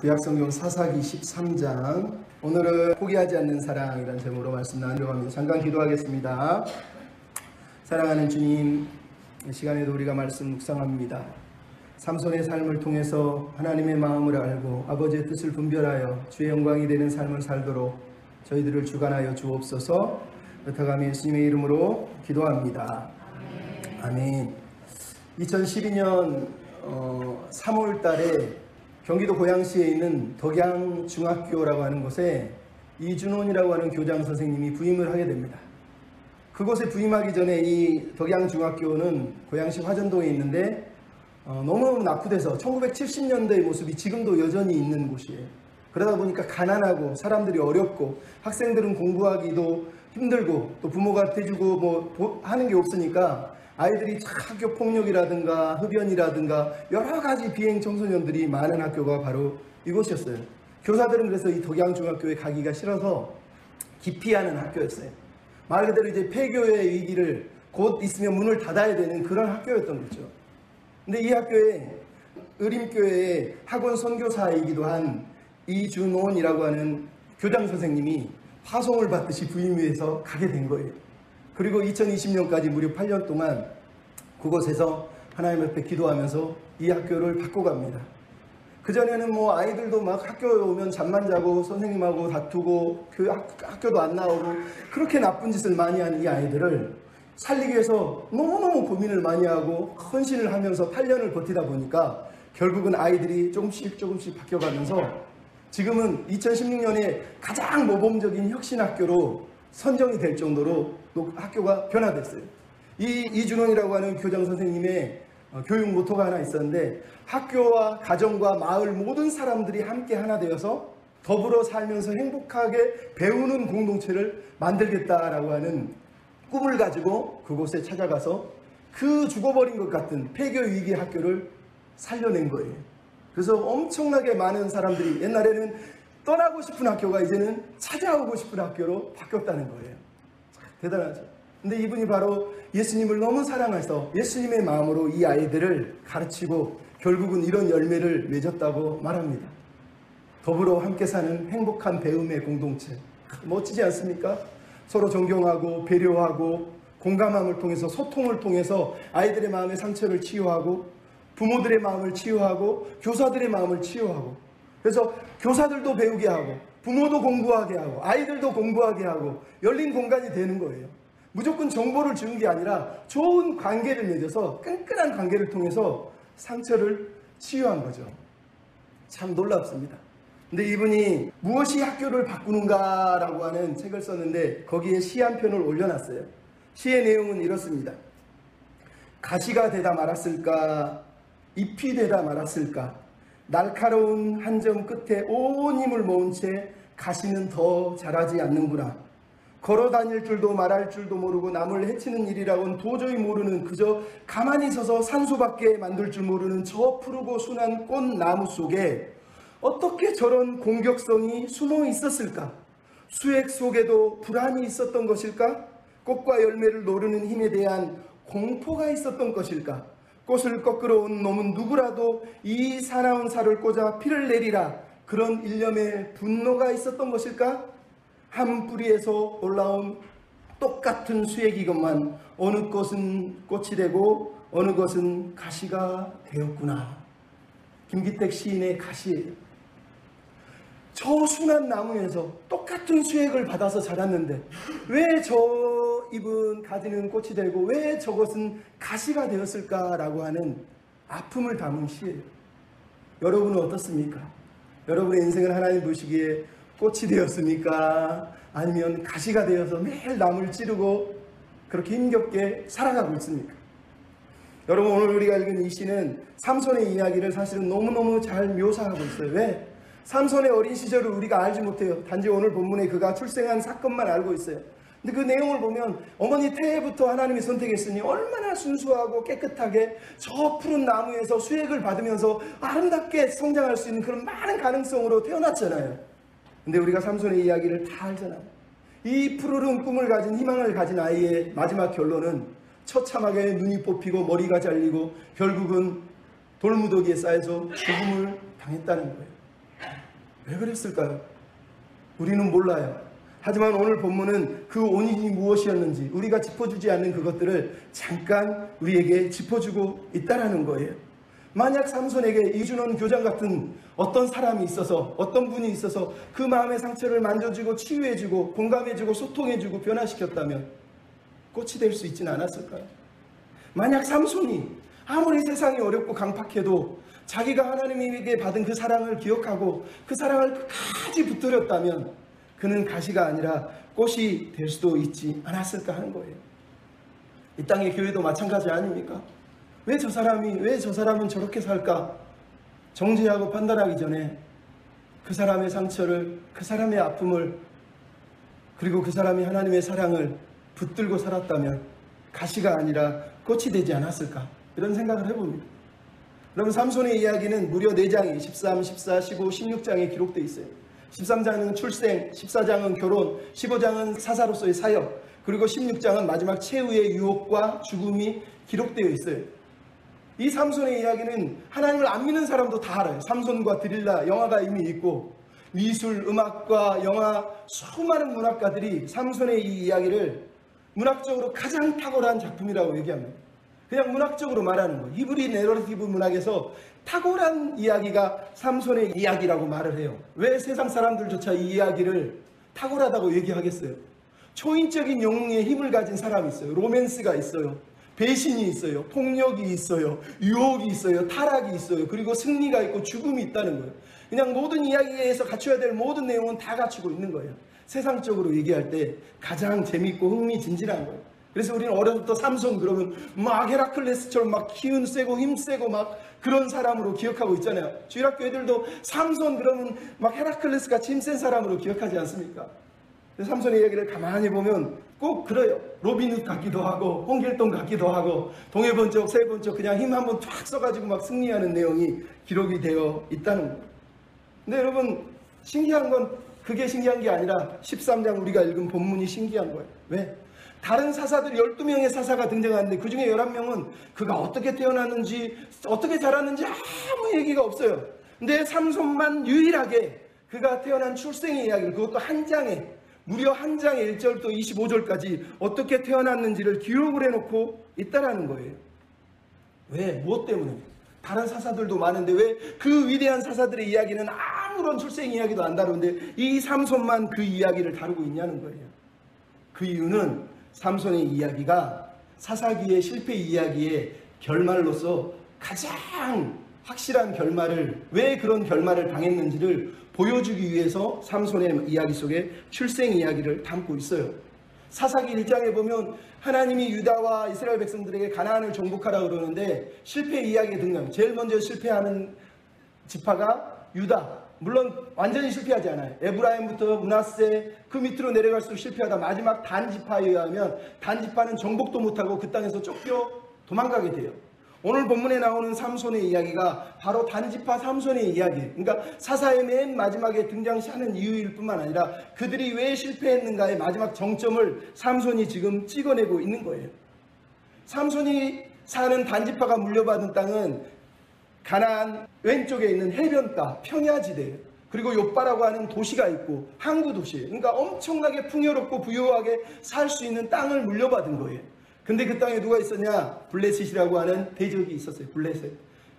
구약성경 사사기 13장, 오늘은 포기하지 않는 사랑이라는 제목으로 말씀 나누려고 합니다. 잠깐 기도하겠습니다. 사랑하는 주님, 이 시간에도 우리가 말씀 묵상합니다. 삼손의 삶을 통해서 하나님의 마음을 알고 아버지의 뜻을 분별하여 주의 영광이 되는 삶을 살도록 저희들을 주관하여 주옵소서. 부탁하며 예수님의 이름으로 기도합니다. 아멘. 2012년 3월 달에 경기도 고양시에 있는 덕양중학교라고 하는 곳에 이준원이라고 하는 교장 선생님이 부임을 하게 됩니다. 그곳에 부임하기 전에 이 덕양중학교는 고양시 화전동에 있는데 너무 낙후돼서 1970년대의 모습이 지금도 여전히 있는 곳이에요. 그러다 보니까 가난하고 사람들이 어렵고 학생들은 공부하기도 힘들고 또 부모가 대주고 뭐 하는 게 없으니까 아이들이 학교 폭력이라든가 흡연이라든가 여러 가지 비행 청소년들이 많은 학교가 바로 이곳이었어요. 교사들은 그래서 이 덕양중학교에 가기가 싫어서 기피하는 학교였어요. 말 그대로 이제 폐교의 위기를 곧 있으면 문을 닫아야 되는 그런 학교였던 거죠. 근데 이 학교에 의림교회의 학원 선교사이기도 한 이준원이라고 하는 교장 선생님이 파송을 받듯이 부임해서 가게 된 거예요. 그리고 2020년까지 무려 8년 동안 그곳에서 하나님 앞에 기도하면서 이 학교를 바꿔갑니다. 그전에는 뭐 아이들도 막 학교에 오면 잠만 자고 선생님하고 다투고 학교도 안 나오고 그렇게 나쁜 짓을 많이 한 이 아이들을 살리기 위해서 너무너무 고민을 많이 하고 헌신을 하면서 8년을 버티다 보니까 결국은 아이들이 조금씩 바뀌어가면서 지금은 2016년에 가장 모범적인 혁신학교로 선정이 될 정도로 학교가 변화됐어요. 이준원이라고 하는 교장 선생님의 교육 모토가 하나 있었는데, 학교와 가정과 마을 모든 사람들이 함께 하나 되어서 더불어 살면서 행복하게 배우는 공동체를 만들겠다라고 하는 꿈을 가지고 그곳에 찾아가서 그 죽어버린 것 같은 폐교 위기 학교를 살려낸 거예요. 그래서 엄청나게 많은 사람들이 옛날에는 떠나고 싶은 학교가 이제는 찾아오고 싶은 학교로 바뀌었다는 거예요. 대단하죠. 근데 이분이 바로 예수님을 너무 사랑해서 예수님의 마음으로 이 아이들을 가르치고 결국은 이런 열매를 맺었다고 말합니다. 더불어 함께 사는 행복한 배움의 공동체. 멋지지 않습니까? 서로 존경하고 배려하고 공감함을 통해서, 소통을 통해서 아이들의 마음의 상처를 치유하고 부모들의 마음을 치유하고 교사들의 마음을 치유하고, 그래서 교사들도 배우게 하고 부모도 공부하게 하고 아이들도 공부하게 하고 열린 공간이 되는 거예요. 무조건 정보를 주는 게 아니라 좋은 관계를 맺어서 끈끈한 관계를 통해서 상처를 치유한 거죠. 참 놀랍습니다. 근데 이분이 무엇이 학교를 바꾸는가 라고 하는 책을 썼는데 거기에 시 한 편을 올려놨어요. 시의 내용은 이렇습니다. 가시가 되다 말았을까, 잎이 되다 말았을까, 날카로운 한 점 끝에 온 힘을 모은 채 가시는 더 자라지 않는구나. 걸어 다닐 줄도 말할 줄도 모르고 남을 해치는 일이라고는 도저히 모르는, 그저 가만히 서서 산소밖에 만들 줄 모르는 저 푸르고 순한 꽃나무 속에 어떻게 저런 공격성이 숨어 있었을까? 수액 속에도 불안이 있었던 것일까? 꽃과 열매를 노르는 힘에 대한 공포가 있었던 것일까? 꽃을 꺾으러 온 놈은 누구라도 이 사나운 살을 꽂아 피를 내리라, 그런 일념의 분노가 있었던 것일까? 한 뿌리에서 올라온 똑같은 수액이건만 어느 것은 꽃이 되고 어느 것은 가시가 되었구나. 김기택 시인의 가시예요. 저 순한 나무에서 똑같은 수액을 받아서 자랐는데 왜 저 잎은 가지는 꽃이 되고 왜 저것은 가시가 되었을까라고 하는 아픔을 담은 시예요. 여러분은 어떻습니까? 여러분의 인생은 하나님 보시기에 꽃이 되었습니까? 아니면 가시가 되어서 매일 남을 찌르고 그렇게 힘겹게 살아가고 있습니까? 여러분, 오늘 우리가 읽은 이 시는 삼손의 이야기를 사실은 너무너무 잘 묘사하고 있어요. 왜? 삼손의 어린 시절을 우리가 알지 못해요. 단지 오늘 본문에 그가 출생한 사건만 알고 있어요. 근데 그 내용을 보면 어머니 태에부터 하나님이 선택했으니 얼마나 순수하고 깨끗하게 저 푸른 나무에서 수액을 받으면서 아름답게 성장할 수 있는 그런 많은 가능성으로 태어났잖아요. 근데 우리가 삼손의 이야기를 다 알잖아요. 이 푸르른 꿈을 가진, 희망을 가진 아이의 마지막 결론은 처참하게 눈이 뽑히고 머리가 잘리고 결국은 돌무더기에 쌓여서 죽음을 당했다는 거예요. 왜 그랬을까요? 우리는 몰라요. 하지만 오늘 본문은 그 원인이 무엇이었는지 우리가 짚어주지 않는 그것들을 잠깐 우리에게 짚어주고 있다라는 거예요. 만약 삼손에게 이준원 교장 같은 어떤 사람이 있어서, 어떤 분이 있어서 그 마음의 상처를 만져주고 치유해주고 공감해주고 소통해주고 변화시켰다면 꽃이 될 수 있지는 않았을까요? 만약 삼손이 아무리 세상이 어렵고 강팍해도 자기가 하나님에게 받은 그 사랑을 기억하고 그 사랑을 끝까지 붙들었다면 그는 가시가 아니라 꽃이 될 수도 있지 않았을까 하는 거예요. 이 땅의 교회도 마찬가지 아닙니까? 왜 저 사람은 저렇게 살까? 정죄하고 판단하기 전에 그 사람의 상처를, 그 사람의 아픔을, 그리고 그 사람이 하나님의 사랑을 붙들고 살았다면 가시가 아니라 꽃이 되지 않았을까? 이런 생각을 해봅니다. 그럼 삼손의 이야기는 무려 4장이 13, 14, 15, 16장에 기록되어 있어요. 13장은 출생, 14장은 결혼, 15장은 사사로서의 사역, 그리고 16장은 마지막 최후의 유혹과 죽음이 기록되어 있어요. 이 삼손의 이야기는 하나님을 안 믿는 사람도 다 알아요. 삼손과 드릴라 영화가 이미 있고 미술, 음악과 영화, 수많은 문학가들이 삼손의 이 이야기를 문학적으로 가장 탁월한 작품이라고 얘기합니다. 그냥 문학적으로 말하는 거예요. 히브리 내러티브 문학에서 탁월한 이야기가 삼손의 이야기라고 말을 해요. 왜 세상 사람들조차 이 이야기를 탁월하다고 얘기하겠어요? 초인적인 영웅의 힘을 가진 사람이 있어요. 로맨스가 있어요. 배신이 있어요. 폭력이 있어요. 유혹이 있어요. 타락이 있어요. 그리고 승리가 있고 죽음이 있다는 거예요. 그냥 모든 이야기에서 갖춰야 될 모든 내용은 다 갖추고 있는 거예요. 세상적으로 얘기할 때 가장 재밌고 흥미진진한 거예요. 그래서 우리는 어려서부터 삼손 그러면 막 헤라클레스처럼 막 기운 세고 힘 세고 막 그런 사람으로 기억하고 있잖아요. 주일학교 애들도 삼손 그러면 막 헤라클레스 같이 힘센 사람으로 기억하지 않습니까? 삼손의 이야기를 가만히 보면 꼭 그래요. 로빈훗 같기도 하고 홍길동 같기도 하고 동해번쩍 서해번쩍 그냥 힘 한번 쫙 써가지고 막 승리하는 내용이 기록이 되어 있다는 거예요. 근데 여러분 신기한 건 그게 신기한 게 아니라 13장 우리가 읽은 본문이 신기한 거예요. 왜? 다른 사사들 12명의 사사가 등장하는데 그 중에 11명은 그가 어떻게 태어났는지 어떻게 자랐는지 아무 얘기가 없어요. 근데 삼손만 유일하게 그가 태어난 출생의 이야기를 그것도 한 장에 무려 한 장에 1절부터 25절까지 어떻게 태어났는지를 기록을 해놓고 있다라는 거예요. 왜? 무엇 때문에? 다른 사사들도 많은데 왜 그 위대한 사사들의 이야기는 아무런 출생 이야기도 안 다루는데 이 삼손만 그 이야기를 다루고 있냐는 거예요. 그 이유는 삼손의 이야기가 사사기의 실패 이야기의 결말로서 가장 확실한 결말을, 왜 그런 결말을 당했는지를 보여주기 위해서 삼손의 이야기 속에 출생 이야기를 담고 있어요. 사사기 1장에 보면 하나님이 유다와 이스라엘 백성들에게 가나안을 정복하라고 그러는데 실패 이야기에 등장. 제일 먼저 실패하는 지파가 유다. 물론 완전히 실패하지 않아요. 에브라임부터 므낫세 그 밑으로 내려갈수록 실패하다 마지막 단 지파에 의하면 단 지파는 정복도 못하고 그 땅에서 쫓겨 도망가게 돼요. 오늘 본문에 나오는 삼손의 이야기가 바로 단지파 삼손의 이야기. 그러니까 사사의 맨 마지막에 등장하는 이유일 뿐만 아니라 그들이 왜 실패했는가의 마지막 정점을 삼손이 지금 찍어내고 있는 거예요. 삼손이 사는 단지파가 물려받은 땅은 가나안 왼쪽에 있는 해변가 평야지대예요. 그리고 욥바라고 하는 도시가 있고 항구 도시예요. 그러니까 엄청나게 풍요롭고 부유하게 살 수 있는 땅을 물려받은 거예요. 근데 그 땅에 누가 있었냐? 블레셋이라고 하는 대적이 있었어요.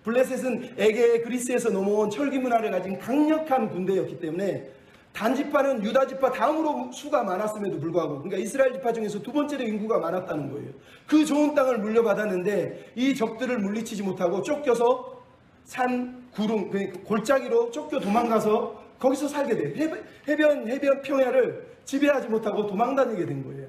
블레셋은 에게 그리스에서 넘어온 철기 문화를 가진 강력한 군대였기 때문에 단지파는 유다 지파 다음으로 수가 많았음에도 불구하고, 그러니까 이스라엘 지파 중에서 두 번째로 인구가 많았다는 거예요. 그 좋은 땅을 물려받았는데 이 적들을 물리치지 못하고 쫓겨서 산, 구름, 골짜기로 쫓겨 도망가서 거기서 살게 돼요. 해변 평야를 지배하지 못하고 도망다니게 된 거예요.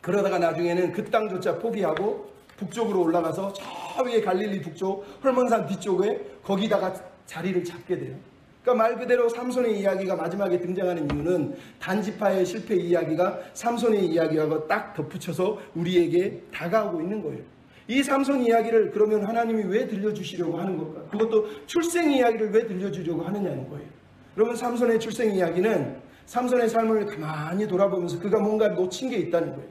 그러다가 나중에는 그 땅조차 포기하고 북쪽으로 올라가서 저 위에 갈릴리 북쪽 헐몬산 뒤쪽에 거기다가 자리를 잡게 돼요. 그러니까 말 그대로 삼손의 이야기가 마지막에 등장하는 이유는 단지파의 실패 이야기가 삼손의 이야기하고 딱 덧붙여서 우리에게 다가오고 있는 거예요. 이 삼손 이야기를 그러면 하나님이 왜 들려주시려고 하는 걸까? 그것도 출생 이야기를 왜 들려주려고 하느냐는 거예요. 여러분 삼손의 출생 이야기는 삼손의 삶을 가만히 돌아보면서 그가 뭔가 놓친 게 있다는 거예요.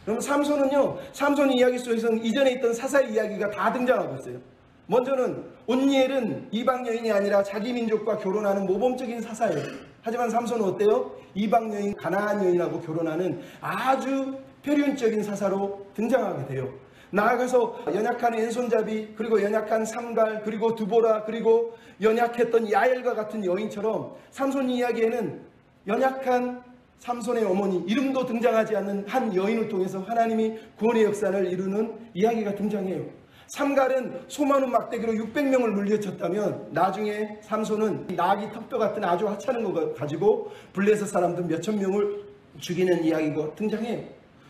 그럼 삼손 이야기 속에서는 이전에 있던 사사의 이야기가 다 등장하고 있어요. 먼저는 온니엘은 이방 여인이 아니라 자기 민족과 결혼하는 모범적인 사사예요. 하지만 삼손은 어때요? 이방 여인, 가나안 여인하고 결혼하는 아주 표륜적인 사사로 등장하게 돼요. 나아가서 연약한 왼손잡이, 그리고 연약한 삼갈, 그리고 두보라, 그리고 연약했던 야엘과 같은 여인처럼 삼손 이야기에는 연약한 삼손의 어머니, 이름도 등장하지 않는 한 여인을 통해서 하나님이 구원의 역사를 이루는 이야기가 등장해요. 삼갈은 소많은 막대기로 600명을 물리쳤다면 나중에 삼손은 나귀 턱뼈 같은 아주 하찮은 거 가지고 블레셋 사람들 몇천 명을 죽이는 이야기가 등장해요.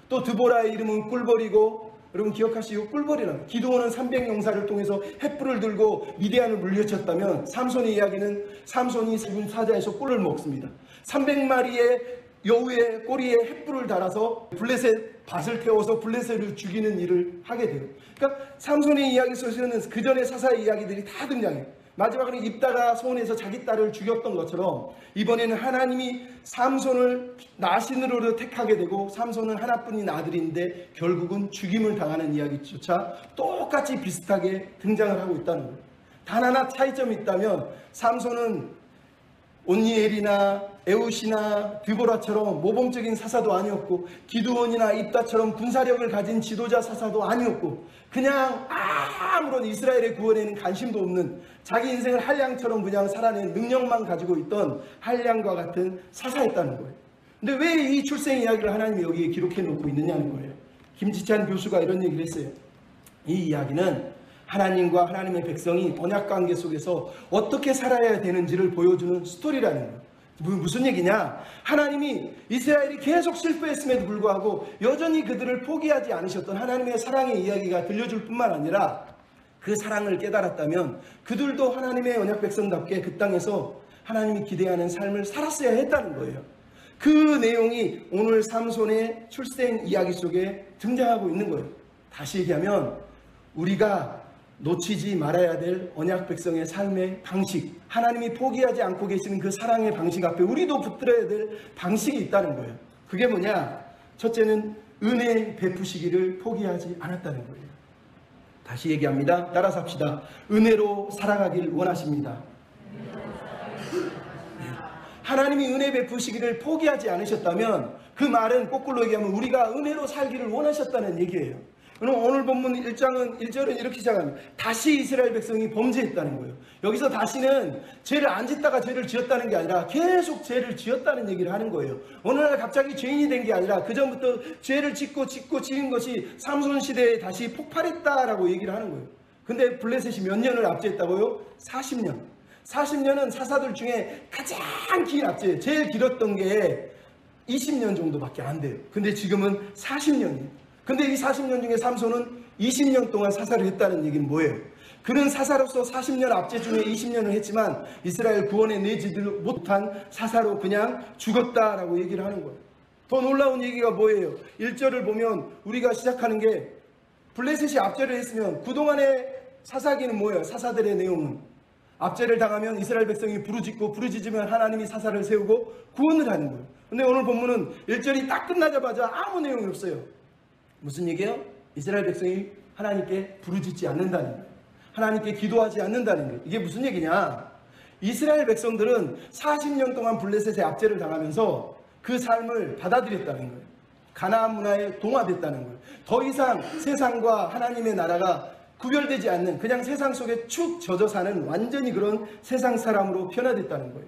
또 드보라의 이름은 꿀벌이고, 여러분 기억하시고 꿀벌이라는, 기드온은 300용사를 통해서 횃불을 들고 미디안을 물리쳤다면 삼손의 이야기는 삼손이 죽은 사자에서 꿀을 먹습니다. 300마리의 여우의 꼬리에 횃불을 달아서 블레셋 밭을 태워서 블레셋을 죽이는 일을 하게 돼요. 그러니까 삼손의 이야기 속에서는 그 전에 사사의 이야기들이 다 등장해요. 마지막으로 입다가 소원해서 자기 딸을 죽였던 것처럼 이번에는 하나님이 삼손을 나신으로 택하게 되고, 삼손은 하나뿐인 아들인데 결국은 죽임을 당하는 이야기조차 똑같이 비슷하게 등장을 하고 있다는 거예요. 단 하나 차이점이 있다면 삼손은 온니엘이나 에웃이나 드보라처럼 모범적인 사사도 아니었고, 기드온이나 입다처럼 군사력을 가진 지도자 사사도 아니었고, 그냥 아무런 이스라엘의 구원에는 관심도 없는, 자기 인생을 한량처럼 그냥 살아낸 능력만 가지고 있던 한량과 같은 사사였다는 거예요. 근데 왜 이 출생 이야기를 하나님이 여기에 기록해 놓고 있느냐는 거예요. 김지찬 교수가 이런 얘기를 했어요. 이 이야기는 하나님과 하나님의 백성이 언약관계 속에서 어떻게 살아야 되는지를 보여주는 스토리라는 거예요. 무슨 얘기냐? 하나님이 이스라엘이 계속 실패했음에도 불구하고 여전히 그들을 포기하지 않으셨던 하나님의 사랑의 이야기가 들려줄 뿐만 아니라, 그 사랑을 깨달았다면 그들도 하나님의 언약 백성답게 그 땅에서 하나님이 기대하는 삶을 살았어야 했다는 거예요. 그 내용이 오늘 삼손의 출생 이야기 속에 등장하고 있는 거예요. 다시 얘기하면 우리가 놓치지 말아야 될 언약 백성의 삶의 방식, 하나님이 포기하지 않고 계시는 그 사랑의 방식 앞에 우리도 붙들어야 될 방식이 있다는 거예요. 그게 뭐냐? 첫째는 은혜 베푸시기를 포기하지 않았다는 거예요. 다시 얘기합니다. 따라서 합시다. 은혜로 살아가길 원하십니다. 하나님이 은혜 베푸시기를 포기하지 않으셨다면 그 말은 거꾸로 얘기하면 우리가 은혜로 살기를 원하셨다는 얘기예요. 그럼 오늘 본문 1절은 이렇게 시작합니다. 다시 이스라엘 백성이 범죄했다는 거예요. 여기서 다시는 죄를 안 짓다가 죄를 지었다는 게 아니라 계속 죄를 지었다는 얘기를 하는 거예요. 어느 날 갑자기 죄인이 된 게 아니라 그 전부터 죄를 짓고 지은 것이 삼손 시대에 다시 폭발했다라고 얘기를 하는 거예요. 근데 블레셋이 몇 년을 압제했다고요? 40년. 40년은 사사들 중에 가장 긴 압제예요. 제일 길었던 게 20년 정도밖에 안 돼요. 근데 지금은 40년이에요. 근데 이 40년 중에 삼손은 20년 동안 사사를 했다는 얘기는 뭐예요? 그는 사사로서 40년 압제 중에 20년을 했지만 이스라엘 구원에 내지도 못한 사사로 그냥 죽었다라고 얘기를 하는 거예요. 더 놀라운 얘기가 뭐예요? 1절을 보면 우리가 시작하는 게, 블레셋이 압제를 했으면 그동안의 사사기는 뭐예요? 사사들의 내용은 압제를 당하면 이스라엘 백성이 부르짖으면 하나님이 사사를 세우고 구원을 하는 거예요. 근데 오늘 본문은 1절이 딱 끝나자마자 아무 내용이 없어요. 무슨 얘기예요? 이스라엘 백성이 하나님께 부르짖지 않는다는 거예요. 하나님께 기도하지 않는다는 거예요. 이게 무슨 얘기냐? 이스라엘 백성들은 40년 동안 블레셋의 압제를 당하면서 그 삶을 받아들였다는 거예요. 가나안 문화에 동화됐다는 거예요. 더 이상 세상과 하나님의 나라가 구별되지 않는, 그냥 세상 속에 축 젖어 사는 완전히 그런 세상 사람으로 변화됐다는 거예요.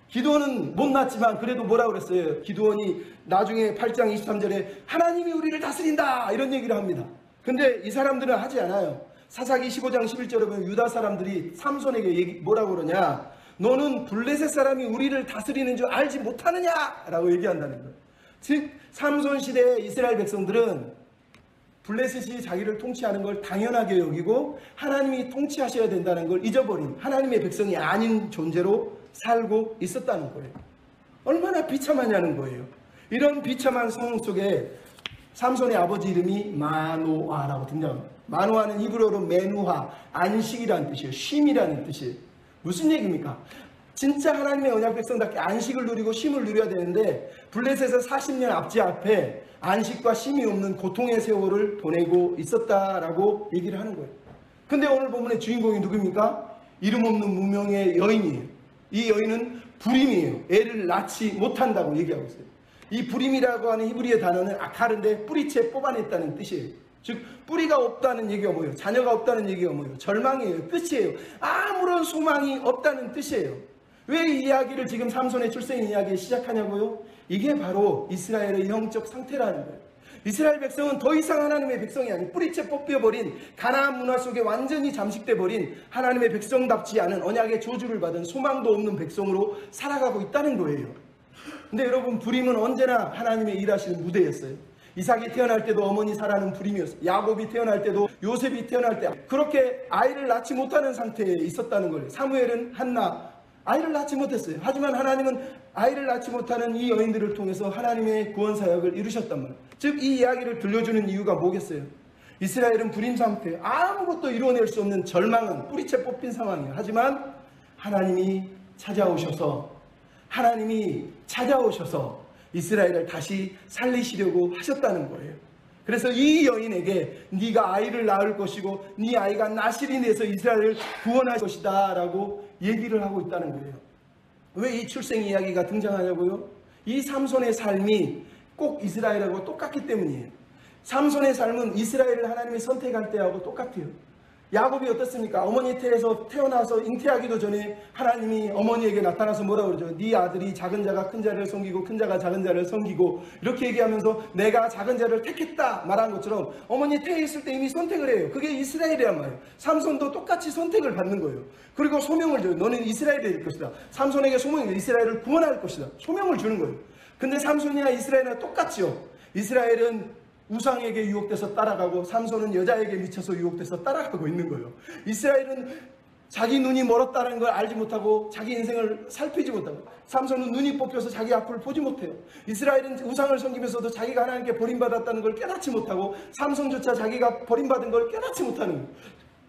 기드온은 못났지만 그래도 뭐라 그랬어요? 기드온이 나중에 8장 23절에 하나님이 우리를 다스린다 이런 얘기를 합니다. 근데 이 사람들은 하지 않아요. 사사기 15장 11절에 보면 유다 사람들이 삼손에게 뭐라고 그러냐? 너는 블레셋 사람이 우리를 다스리는 줄 알지 못하느냐? 라고 얘기한다는 거예요. 즉 삼손 시대의 이스라엘 백성들은 블레셋이 자기를 통치하는 걸 당연하게 여기고 하나님이 통치하셔야 된다는 걸 잊어버린 하나님의 백성이 아닌 존재로 살고 있었다는 거예요. 얼마나 비참하냐는 거예요. 이런 비참한 상황 속에 삼손의 아버지 이름이 마노아라고 등장합니다. 마노아는 히브리어로 메누하, 안식이라는 뜻이에요. 쉼이라는 뜻이에요. 무슨 얘기입니까? 진짜 하나님의 언약 백성답게 안식을 누리고 쉼을 누려야 되는데 블레셋에서 40년 압제 앞에 안식과 쉼이 없는 고통의 세월을 보내고 있었다라고 얘기를 하는 거예요. 근데 오늘 본문의 주인공이 누굽니까? 이름 없는 무명의 여인이에요. 이 여인은 불임이에요. 애를 낳지 못한다고 얘기하고 있어요. 이 불임이라고 하는 히브리어 단어는 아카르인데 뿌리채 뽑아냈다는 뜻이에요. 즉 뿌리가 없다는 얘기가 뭐예요? 자녀가 없다는 얘기가 뭐예요? 절망이에요. 끝이에요. 아무런 소망이 없다는 뜻이에요. 왜 이 이야기를 지금 삼손의 출생 이야기를 시작하냐고요? 이게 바로 이스라엘의 영적 상태라는 거예요. 이스라엘 백성은 더 이상 하나님의 백성이 아닌 뿌리채 뽑혀버린 가나안 문화 속에 완전히 잠식돼 버린 하나님의 백성답지 않은 언약의 저주를 받은 소망도 없는 백성으로 살아가고 있다는 거예요. 근데 여러분, 불임은 언제나 하나님의 일하시는 무대였어요. 이삭이 태어날 때도 어머니 사라는 불임이었어요. 야곱이 태어날 때도, 요셉이 태어날 때 그렇게 아이를 낳지 못하는 상태에 있었다는 거예요. 사무엘은 한나 아이를 낳지 못했어요. 하지만 하나님은 아이를 낳지 못하는 이 여인들을 통해서 하나님의 구원 사역을 이루셨단 말이에요. 즉 이 이야기를 들려주는 이유가 뭐겠어요? 이스라엘은 불임 상태, 아무것도 이루어낼 수 없는 절망은 뿌리채 뽑힌 상황이에요. 하지만 하나님이 찾아오셔서 이스라엘을 다시 살리시려고 하셨다는 거예요. 그래서 이 여인에게 네가 아이를 낳을 것이고 네 아이가 나실이 돼서 이스라엘을 구원할 것이다 라고 얘기를 하고 있다는 거예요. 왜 이 출생 이야기가 등장하냐고요? 이 삼손의 삶이 꼭 이스라엘하고 똑같기 때문이에요. 삼손의 삶은 이스라엘을 하나님이 선택할 때하고 똑같아요. 야곱이 어떻습니까? 어머니 태에서 태어나서 잉태하기도 전에 하나님이 어머니에게 나타나서 뭐라고 그러죠? 네 아들이 작은 자가 큰 자를 섬기고 큰 자가 작은 자를 섬기고 이렇게 얘기하면서 내가 작은 자를 택했다 말한 것처럼 어머니 태에 있을 때 이미 선택을 해요. 그게 이스라엘이란 말이에요. 삼손도 똑같이 선택을 받는 거예요. 그리고 소명을 줘요. 너는 이스라엘이 될 것이다. 삼손에게 소명이 이스라엘을 구원할 것이다. 소명을 주는 거예요. 근데 삼손이나 이스라엘은 똑같지요. 이스라엘은 우상에게 유혹돼서 따라가고 삼손은 여자에게 미쳐서 유혹돼서 따라가고 있는 거예요. 이스라엘은 자기 눈이 멀었다는 걸 알지 못하고 자기 인생을 살피지 못하고, 삼손은 눈이 뽑혀서 자기 앞을 보지 못해요. 이스라엘은 우상을 섬기면서도 자기가 하나님께 버림받았다는 걸 깨닫지 못하고 삼손조차 자기가 버림받은 걸 깨닫지 못하는 거예요.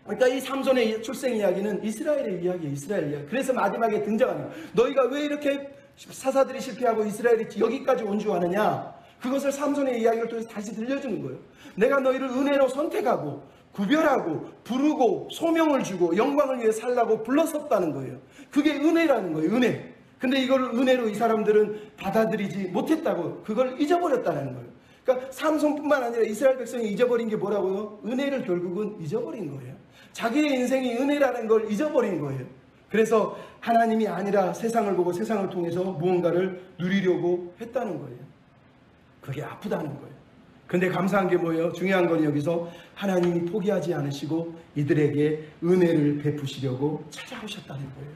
그러니까 이 삼손의 출생 이야기는 이스라엘의 이야기예요. 이스라엘 이야기. 그래서 마지막에 등장하는 거예요. 너희가 왜 이렇게 사사들이 실패하고 이스라엘이 여기까지 온주하느냐? 그것을 삼손의 이야기를 통해서 다시 들려주는 거예요. 내가 너희를 은혜로 선택하고 구별하고 부르고 소명을 주고 영광을 위해 살라고 불렀었다는 거예요. 그게 은혜라는 거예요. 은혜. 근데 이걸 은혜로 이 사람들은 받아들이지 못했다고, 그걸 잊어버렸다는 거예요. 그러니까 삼손뿐만 아니라 이스라엘 백성이 잊어버린 게 뭐라고요? 은혜를 결국은 잊어버린 거예요. 자기의 인생이 은혜라는 걸 잊어버린 거예요. 그래서 하나님이 아니라 세상을 보고 세상을 통해서 무언가를 누리려고 했다는 거예요. 그게 아프다는 거예요. 근데 감사한 게 뭐예요? 중요한 건 여기서 하나님이 포기하지 않으시고 이들에게 은혜를 베푸시려고 찾아오셨다는 거예요.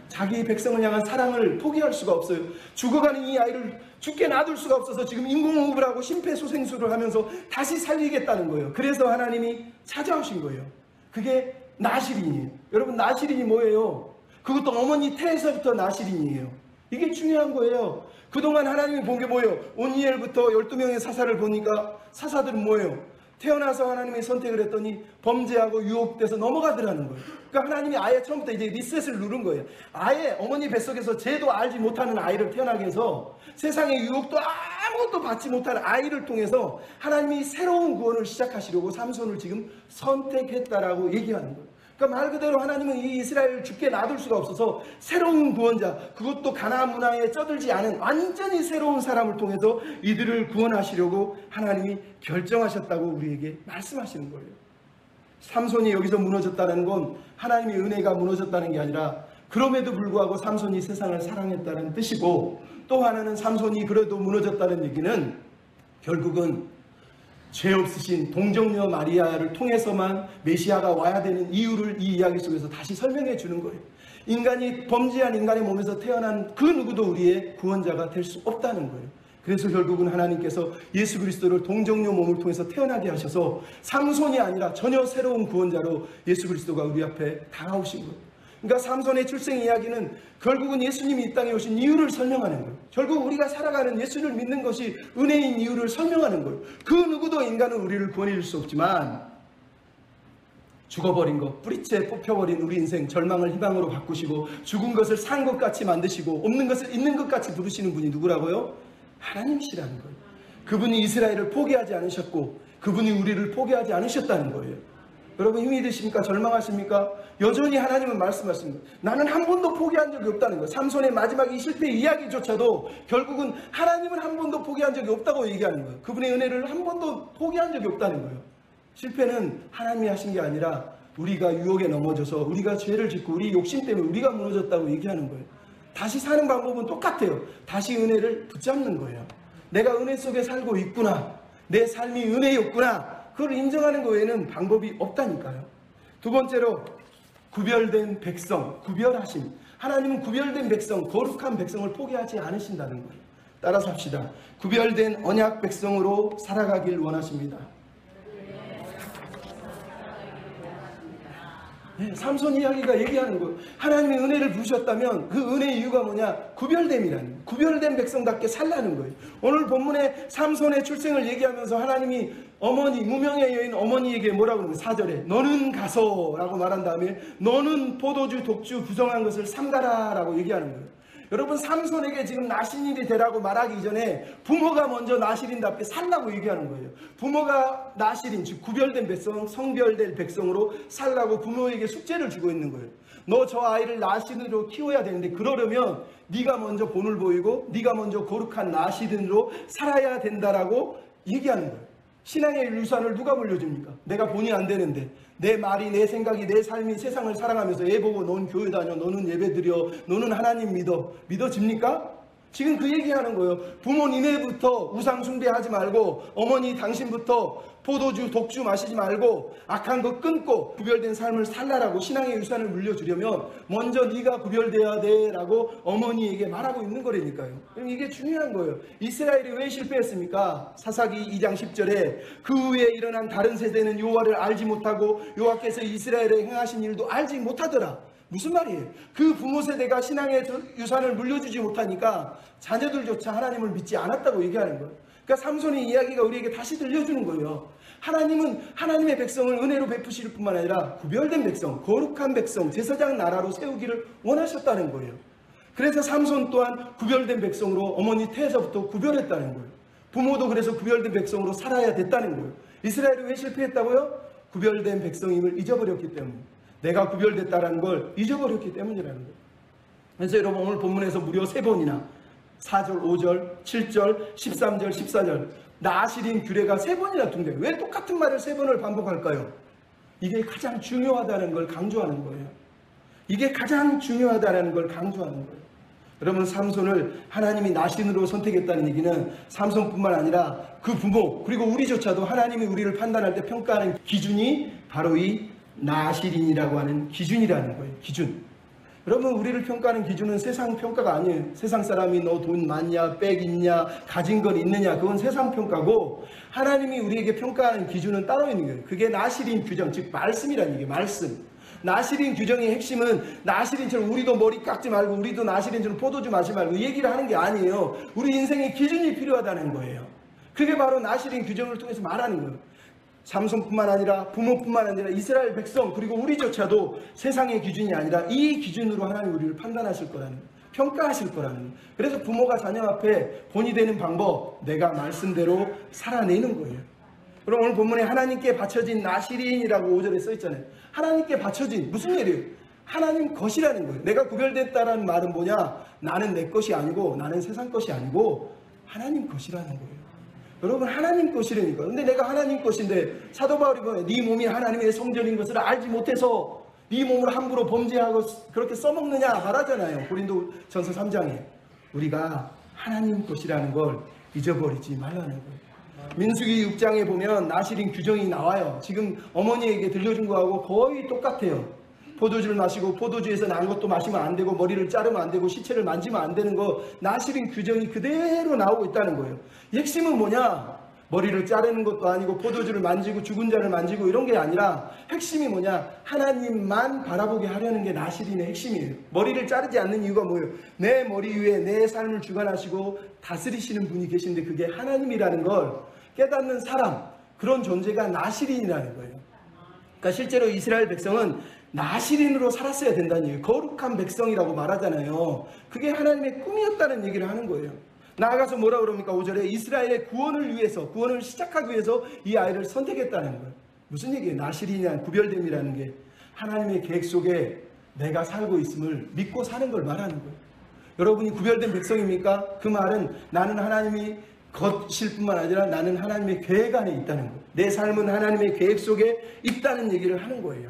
자기 백성을 향한 사랑을 포기할 수가 없어요. 죽어가는 이 아이를 죽게 놔둘 수가 없어서 지금 인공호흡을 하고 심폐소생술을 하면서 다시 살리겠다는 거예요. 그래서 하나님이 찾아오신 거예요. 그게 나실인이에요. 여러분, 나실인이 뭐예요? 그것도 어머니 태에서부터 나실인이에요. 이게 중요한 거예요. 그동안 하나님이 본 게 뭐예요? 온니엘부터 12명의 사사를 보니까 사사들은 뭐예요? 태어나서 하나님이 선택을 했더니 범죄하고 유혹돼서 넘어가더라는 거예요. 그러니까 하나님이 아예 처음부터 이제 리셋을 누른 거예요. 아예 어머니 뱃속에서 죄도 알지 못하는 아이를 태어나게 해서 세상의 유혹도 아무것도 받지 못하는 아이를 통해서 하나님이 새로운 구원을 시작하시려고 삼손을 지금 선택했다라고 얘기하는 거예요. 그러니까 말 그대로 하나님은 이 이스라엘을 죽게 놔둘 수가 없어서 새로운 구원자, 그것도 가나안 문화에 쩌들지 않은 완전히 새로운 사람을 통해서 이들을 구원하시려고 하나님이 결정하셨다고 우리에게 말씀하시는 거예요. 삼손이 여기서 무너졌다는 건 하나님의 은혜가 무너졌다는 게 아니라 그럼에도 불구하고 삼손이 세상을 사랑했다는 뜻이고, 또 하나는 삼손이 그래도 무너졌다는 얘기는 결국은 죄 없으신 동정녀 마리아를 통해서만 메시아가 와야 되는 이유를 이 이야기 속에서 다시 설명해 주는 거예요. 인간이 범죄한 인간의 몸에서 태어난 그 누구도 우리의 구원자가 될 수 없다는 거예요. 그래서 결국은 하나님께서 예수 그리스도를 동정녀 몸을 통해서 태어나게 하셔서 삼손이 아니라 전혀 새로운 구원자로 예수 그리스도가 우리 앞에 다가오신 거예요. 그러니까 삼손의 출생 이야기는 결국은 예수님이 이 땅에 오신 이유를 설명하는 거예요. 결국 우리가 살아가는 예수를 믿는 것이 은혜인 이유를 설명하는 거예요. 그 누구도 인간은 우리를 구원해 줄 수 없지만 죽어버린 것, 뿌리채 뽑혀버린 우리 인생 절망을 희망으로 바꾸시고 죽은 것을 산 것 같이 만드시고 없는 것을 있는 것 같이 부르시는 분이 누구라고요? 하나님이시라는 거예요. 그분이 이스라엘을 포기하지 않으셨고 그분이 우리를 포기하지 않으셨다는 거예요. 여러분 힘이 드십니까? 절망하십니까? 여전히 하나님은 말씀하십니다. 나는 한 번도 포기한 적이 없다는 거예요. 삼손의 마지막 이 실패 이야기조차도 결국은 하나님은 한 번도 포기한 적이 없다고 얘기하는 거예요. 그분의 은혜를 한 번도 포기한 적이 없다는 거예요. 실패는 하나님이 하신 게 아니라 우리가 유혹에 넘어져서 우리가 죄를 짓고 우리 욕심 때문에 우리가 무너졌다고 얘기하는 거예요. 다시 사는 방법은 똑같아요. 다시 은혜를 붙잡는 거예요. 내가 은혜 속에 살고 있구나. 내 삶이 은혜였구나. 그걸 인정하는 거 외에는 방법이 없다니까요. 두 번째로 구별된 백성, 구별하심. 하나님은 구별된 백성, 거룩한 백성을 포기하지 않으신다는 거예요. 따라서 합시다. 구별된 언약 백성으로 살아가길 원하십니다. 네, 삼손 이야기가 얘기하는 거예요. 하나님의 은혜를 부으셨다면 그 은혜의 이유가 뭐냐? 구별됨이라는 거예요. 구별된 백성답게 살라는 거예요. 오늘 본문에 삼손의 출생을 얘기하면서 하나님이 어머니, 무명의 여인 어머니에게 뭐라고 그러는 거예요? 4절에 너는 가서 라고 말한 다음에 너는 포도주, 독주, 부정한 것을 삼가라 라고 얘기하는 거예요. 여러분 삼손에게 지금 나신인이 되라고 말하기 이전에 부모가 먼저 나실인답게 살라고 얘기하는 거예요. 부모가 나실인, 즉 구별된 백성, 성별된 백성으로 살라고 부모에게 숙제를 주고 있는 거예요. 너 저 아이를 나실인으로 키워야 되는데 그러려면 네가 먼저 본을 보이고 네가 먼저 거룩한 나실인으로 살아야 된다라고 얘기하는 거예요. 신앙의 유산을 누가 물려줍니까? 내가 본이 안 되는데 내 말이, 내 생각이, 내 삶이 세상을 살아가면서 얘 보고 넌 교회 다녀, 너는 예배 드려, 너는 하나님 믿어. 믿어집니까? 지금 그 얘기하는 거예요. 부모 니네부터 우상 숭배하지 말고 어머니 당신부터 포도주, 독주 마시지 말고 악한 거 끊고 구별된 삶을 살라라고 신앙의 유산을 물려주려면 먼저 네가 구별돼야 돼 라고 어머니에게 말하고 있는 거라니까요. 그럼 이게 중요한 거예요. 이스라엘이 왜 실패했습니까? 사사기 2장 10절에 그 후에 일어난 다른 세대는 여호와를 알지 못하고 여호와께서 이스라엘에 행하신 일도 알지 못하더라. 무슨 말이에요? 그 부모 세대가 신앙의 유산을 물려주지 못하니까 자녀들조차 하나님을 믿지 않았다고 얘기하는 거예요. 그러니까 삼손의 이야기가 우리에게 다시 들려주는 거예요. 하나님은 하나님의 백성을 은혜로 베푸실 뿐만 아니라 구별된 백성, 거룩한 백성, 제사장 나라로 세우기를 원하셨다는 거예요. 그래서 삼손 또한 구별된 백성으로 어머니 태에서부터 구별했다는 거예요. 부모도 그래서 구별된 백성으로 살아야 됐다는 거예요. 이스라엘이 왜 실패했다고요? 구별된 백성임을 잊어버렸기 때문에. 내가 구별됐다는 걸 잊어버렸기 때문이라는 거예요. 그래서 여러분 오늘 본문에서 무려 3번이나 4절, 5절, 7절, 13절, 14절 나실인 규례가 3번이나 등장해요. 왜 똑같은 말을 3번을 반복할까요? 이게 가장 중요하다는 걸 강조하는 거예요. 이게 가장 중요하다는 걸 강조하는 거예요. 여러분 삼손을 하나님이 나신으로 선택했다는 얘기는 삼손뿐만 아니라 그 부모 그리고 우리조차도 하나님이 우리를 판단할 때 평가하는 기준이 바로 이 나실인이라고 하는 기준이라는 거예요. 기준. 여러분 우리를 평가하는 기준은 세상 평가가 아니에요. 세상 사람이 너 돈 많냐, 백 있냐, 가진 건 있느냐 그건 세상 평가고 하나님이 우리에게 평가하는 기준은 따로 있는 거예요. 그게 나실인 규정, 즉 말씀이라는 얘기예요. 말씀. 나실인 규정의 핵심은 나실인처럼 우리도 머리 깎지 말고 우리도 나실인처럼 포도주 마시지 말고 이 얘기를 하는 게 아니에요. 우리 인생에 기준이 필요하다는 거예요. 그게 바로 나실인 규정을 통해서 말하는 거예요. 삼손뿐만 아니라 부모뿐만 아니라 이스라엘 백성 그리고 우리조차도 세상의 기준이 아니라 이 기준으로 하나님 우리를 판단하실 거라는 거예요. 평가하실 거라는 거예요. 그래서 부모가 자녀 앞에 본이 되는 방법 내가 말씀대로 살아내는 거예요. 그럼 오늘 본문에 하나님께 바쳐진 나실인이라고 5절에 써있잖아요. 하나님께 바쳐진 무슨 일이에요? 하나님 것이라는 거예요. 내가 구별됐다라는 말은 뭐냐? 나는 내 것이 아니고 나는 세상 것이 아니고 하나님 것이라는 거예요. 여러분 하나님 것이라니까. 근데 내가 하나님 것인데 사도 바울이 뭐예요? 네 몸이 하나님의 성전인 것을 알지 못해서 네 몸을 함부로 범죄하고 그렇게 써먹느냐 말하잖아요. 고린도전서 3장에. 우리가 하나님 것이라는 걸 잊어버리지 말라는 거예요. 민수기 6장에 보면 나실인 규정이 나와요. 지금 어머니에게 들려준 거하고 거의 똑같아요. 포도주를 마시고 포도주에서 난 것도 마시면 안 되고 머리를 자르면 안 되고 시체를 만지면 안 되는 거 나실인 규정이 그대로 나오고 있다는 거예요. 핵심은 뭐냐? 머리를 자르는 것도 아니고 포도주를 만지고 죽은 자를 만지고 이런 게 아니라 핵심이 뭐냐? 하나님만 바라보게 하려는 게 나실인의 핵심이에요. 머리를 자르지 않는 이유가 뭐예요? 내 머리 위에 내 삶을 주관하시고 다스리시는 분이 계신데 그게 하나님이라는 걸 깨닫는 사람, 그런 존재가 나실인이라는 거예요. 그러니까 실제로 이스라엘 백성은 나실인으로 살았어야 된다는 얘기예요. 거룩한 백성이라고 말하잖아요. 그게 하나님의 꿈이었다는 얘기를 하는 거예요. 나아가서 뭐라 그럽니까? 5절에 이스라엘의 구원을 위해서, 구원을 시작하기 위해서 이 아이를 선택했다는 거예요. 무슨 얘기예요? 나실이냐 구별됨이라는 게 하나님의 계획 속에 내가 살고 있음을 믿고 사는 걸 말하는 거예요. 여러분이 구별된 백성입니까? 그 말은 나는 하나님이 것일 뿐만 아니라 나는 하나님의 계획 안에 있다는 거예요. 내 삶은 하나님의 계획 속에 있다는 얘기를 하는 거예요.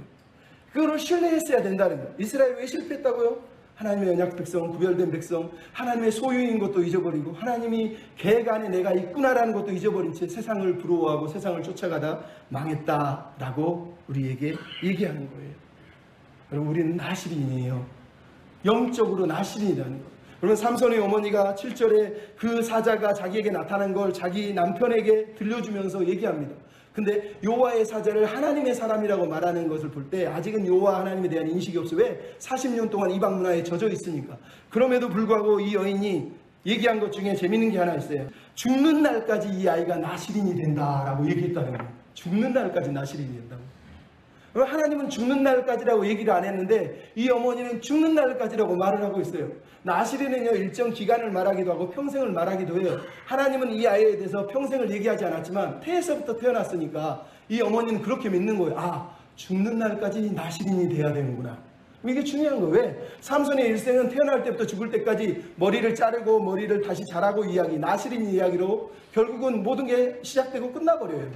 그거를 신뢰했어야 된다는 거예요. 이스라엘 왜 실패했다고요? 하나님의 언약 백성, 구별된 백성, 하나님의 소유인 것도 잊어버리고 하나님이 계획 안에 내가 있구나라는 것도 잊어버린 채 세상을 부러워하고 세상을 쫓아가다 망했다라고 우리에게 얘기하는 거예요. 여러분, 우리는 나실인이에요. 영적으로 나실인이라는 거예요. 그러면 삼손의 어머니가 7절에 그 사자가 자기에게 나타난 걸 자기 남편에게 들려주면서 얘기합니다. 근데 여호와의 사자를 하나님의 사람이라고 말하는 것을 볼 때 아직은 여호와 하나님에 대한 인식이 없어요. 왜? 40년 동안 이방 문화에 젖어 있으니까. 그럼에도 불구하고 이 여인이 얘기한 것 중에 재밌는 게 하나 있어요. 죽는 날까지 이 아이가 나실인이 된다라고 얘기했다는 거예요. 죽는 날까지 나실인이 된다고. 하나님은 죽는 날까지라고 얘기를 안 했는데 이 어머니는 죽는 날까지라고 말을 하고 있어요. 나실인은요, 일정 기간을 말하기도 하고 평생을 말하기도 해요. 하나님은 이 아이에 대해서 평생을 얘기하지 않았지만 태에서부터 태어났으니까 이 어머니는 그렇게 믿는 거예요. 아, 죽는 날까지 나실인이 돼야 되는구나. 이게 중요한 거예요. 왜? 삼손의 일생은 태어날 때부터 죽을 때까지 머리를 자르고 머리를 다시 자라고 이야기, 나실인 이야기로 결국은 모든 게 시작되고 끝나버려요.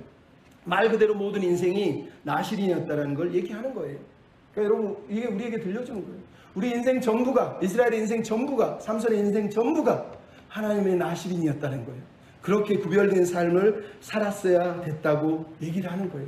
말 그대로 모든 인생이 나실인이었다는 걸 얘기하는 거예요. 그러니까 여러분, 이게 우리에게 들려주는 거예요. 우리 인생 전부가, 이스라엘의 인생 전부가, 삼손의 인생 전부가 하나님의 나실인이었다는 거예요. 그렇게 구별된 삶을 살았어야 됐다고 얘기를 하는 거예요.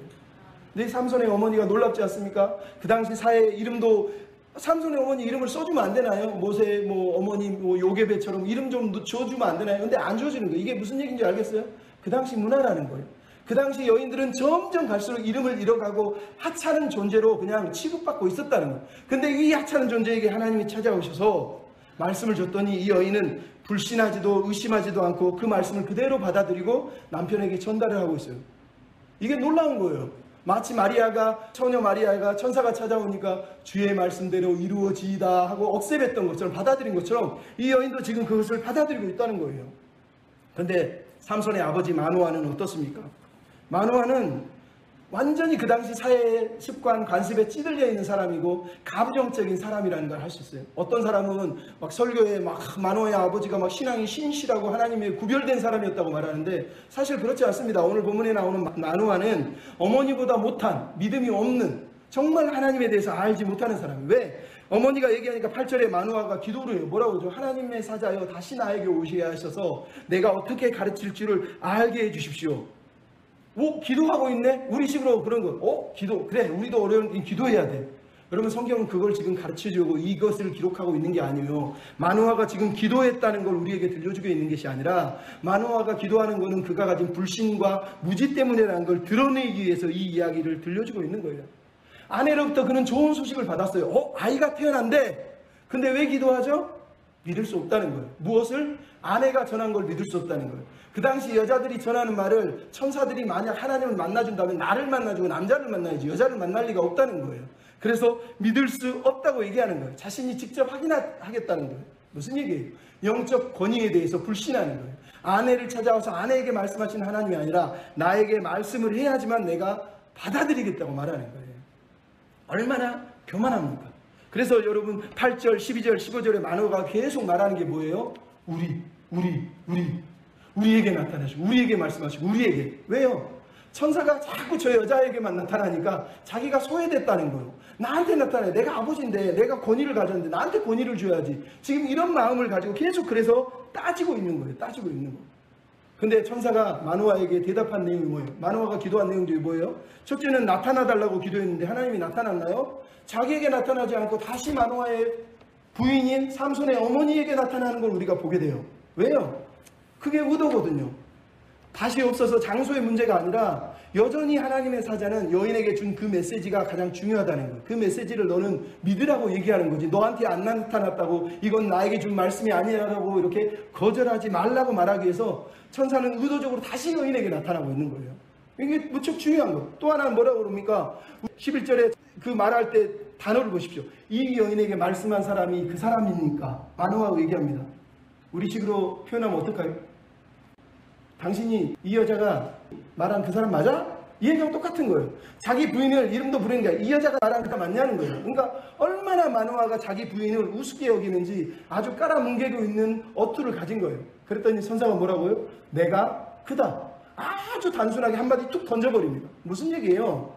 근데 삼손의 어머니가 놀랍지 않습니까? 그 당시 사회 이름도 삼손의 어머니 이름을 써주면 안 되나요? 모세 어머니 요게베처럼 이름 좀 줘주면 안 되나요? 근데 안 줘주는 거예요. 이게 무슨 얘기인지 알겠어요? 그 당시 문화라는 거예요. 그 당시 여인들은 점점 갈수록 이름을 잃어가고 하찮은 존재로 그냥 취급받고 있었다는 거예요. 근데 이 하찮은 존재에게 하나님이 찾아오셔서 말씀을 줬더니 이 여인은 불신하지도 의심하지도 않고 그 말씀을 그대로 받아들이고 남편에게 전달을 하고 있어요. 이게 놀라운 거예요. 마치 처녀 마리아가 천사가 찾아오니까 주의 말씀대로 이루어지이다 하고 억셉했던 것처럼 받아들인 것처럼 이 여인도 지금 그것을 받아들이고 있다는 거예요. 근데 삼손의 아버지 마노아는 어떻습니까? 마노아는 완전히 그 당시 사회의 습관, 관습에 찌들려 있는 사람이고 가부정적인 사람이라는 걸 할 수 있어요. 어떤 사람은 막 설교에 마노아의 아버지가 신앙이 신실하고 하나님의 구별된 사람이었다고 말하는데 사실 그렇지 않습니다. 오늘 본문에 나오는 마노아는 어머니보다 못한, 믿음이 없는, 정말 하나님에 대해서 알지 못하는 사람이에요. 왜? 어머니가 얘기하니까 8절에 마노아가 기도를 해요. 뭐라고 하죠? 하나님의 사자여 다시 나에게 오셔야 하셔서 내가 어떻게 가르칠 줄을 알게 해주십시오. 기도하고 있네? 우리식으로 그런 거. 기도. 그래, 우리도 어려운 기도해야 돼. 여러분, 성경은 그걸 지금 가르쳐주고 이것을 기록하고 있는 게 아니에요. 마노아가 지금 기도했다는 걸 우리에게 들려주고 있는 것이 아니라 마노아가 기도하는 것은 그가 가진 불신과 무지 때문이라는 걸 드러내기 위해서 이 이야기를 들려주고 있는 거예요. 아내로부터 그는 좋은 소식을 받았어요. 아이가 태어난대. 근데 왜 기도하죠? 믿을 수 없다는 거예요. 무엇을? 아내가 전한 걸 믿을 수 없다는 거예요. 그 당시 여자들이 전하는 말을 천사들이 만약 하나님을 만나준다면 나를 만나주고 남자를 만나야지 여자를 만날 리가 없다는 거예요. 그래서 믿을 수 없다고 얘기하는 거예요. 자신이 직접 확인하겠다는 거예요. 무슨 얘기예요? 영적 권위에 대해서 불신하는 거예요. 아내를 찾아와서 아내에게 말씀하신 하나님이 아니라 나에게 말씀을 해야지만 내가 받아들이겠다고 말하는 거예요. 얼마나 교만합니까? 그래서 여러분 8절, 12절, 15절에 마노아가 계속 말하는 게 뭐예요? 우리에게 나타나시고 우리에게 말씀하시고 우리에게. 왜요? 천사가 자꾸 저 여자에게만 나타나니까 자기가 소외됐다는 거예요. 나한테 나타나요. 내가 아버지인데 내가 권위를 가졌는데 나한테 권위를 줘야지. 지금 이런 마음을 가지고 계속 그래서 따지고 있는 거예요. 따지고 있는 거. 근데 천사가 마노아에게 대답한 내용이 뭐예요? 마노아가 기도한 내용 중에 뭐예요? 첫째는 나타나달라고 기도했는데 하나님이 나타났나요? 자기에게 나타나지 않고 다시 마노아의 부인인 삼손의 어머니에게 나타나는 걸 우리가 보게 돼요. 왜요? 그게 의도거든요. 다시 없어서 장소의 문제가 아니라 여전히 하나님의 사자는 여인에게 준 그 메시지가 가장 중요하다는 거예요. 그 메시지를 너는 믿으라고 얘기하는 거지. 너한테 안 나타났다고 이건 나에게 준 말씀이 아니라고 이렇게 거절하지 말라고 말하기 위해서 천사는 의도적으로 다시 여인에게 나타나고 있는 거예요. 이게 무척 중요한 거예요. 또 하나는 뭐라고 그럽니까? 11절에 그 말할 때 단어를 보십시오. 이 여인에게 말씀한 사람이 그 사람입니까? 마노아가 얘기합니다. 우리식으로 표현하면 어떨까요? 당신이 이 여자가 말한 그 사람 맞아? 이 얘기랑 똑같은 거예요. 자기 부인을 이름도 부르는 게 이 여자가 나랑 맞냐는 거예요. 그러니까 얼마나 마노아가 자기 부인을 우습게 여기는지 아주 깔아뭉개고 있는 어투를 가진 거예요. 그랬더니 선사가 뭐라고요? 내가 크다. 아주 단순하게 한마디 툭 던져버립니다. 무슨 얘기예요?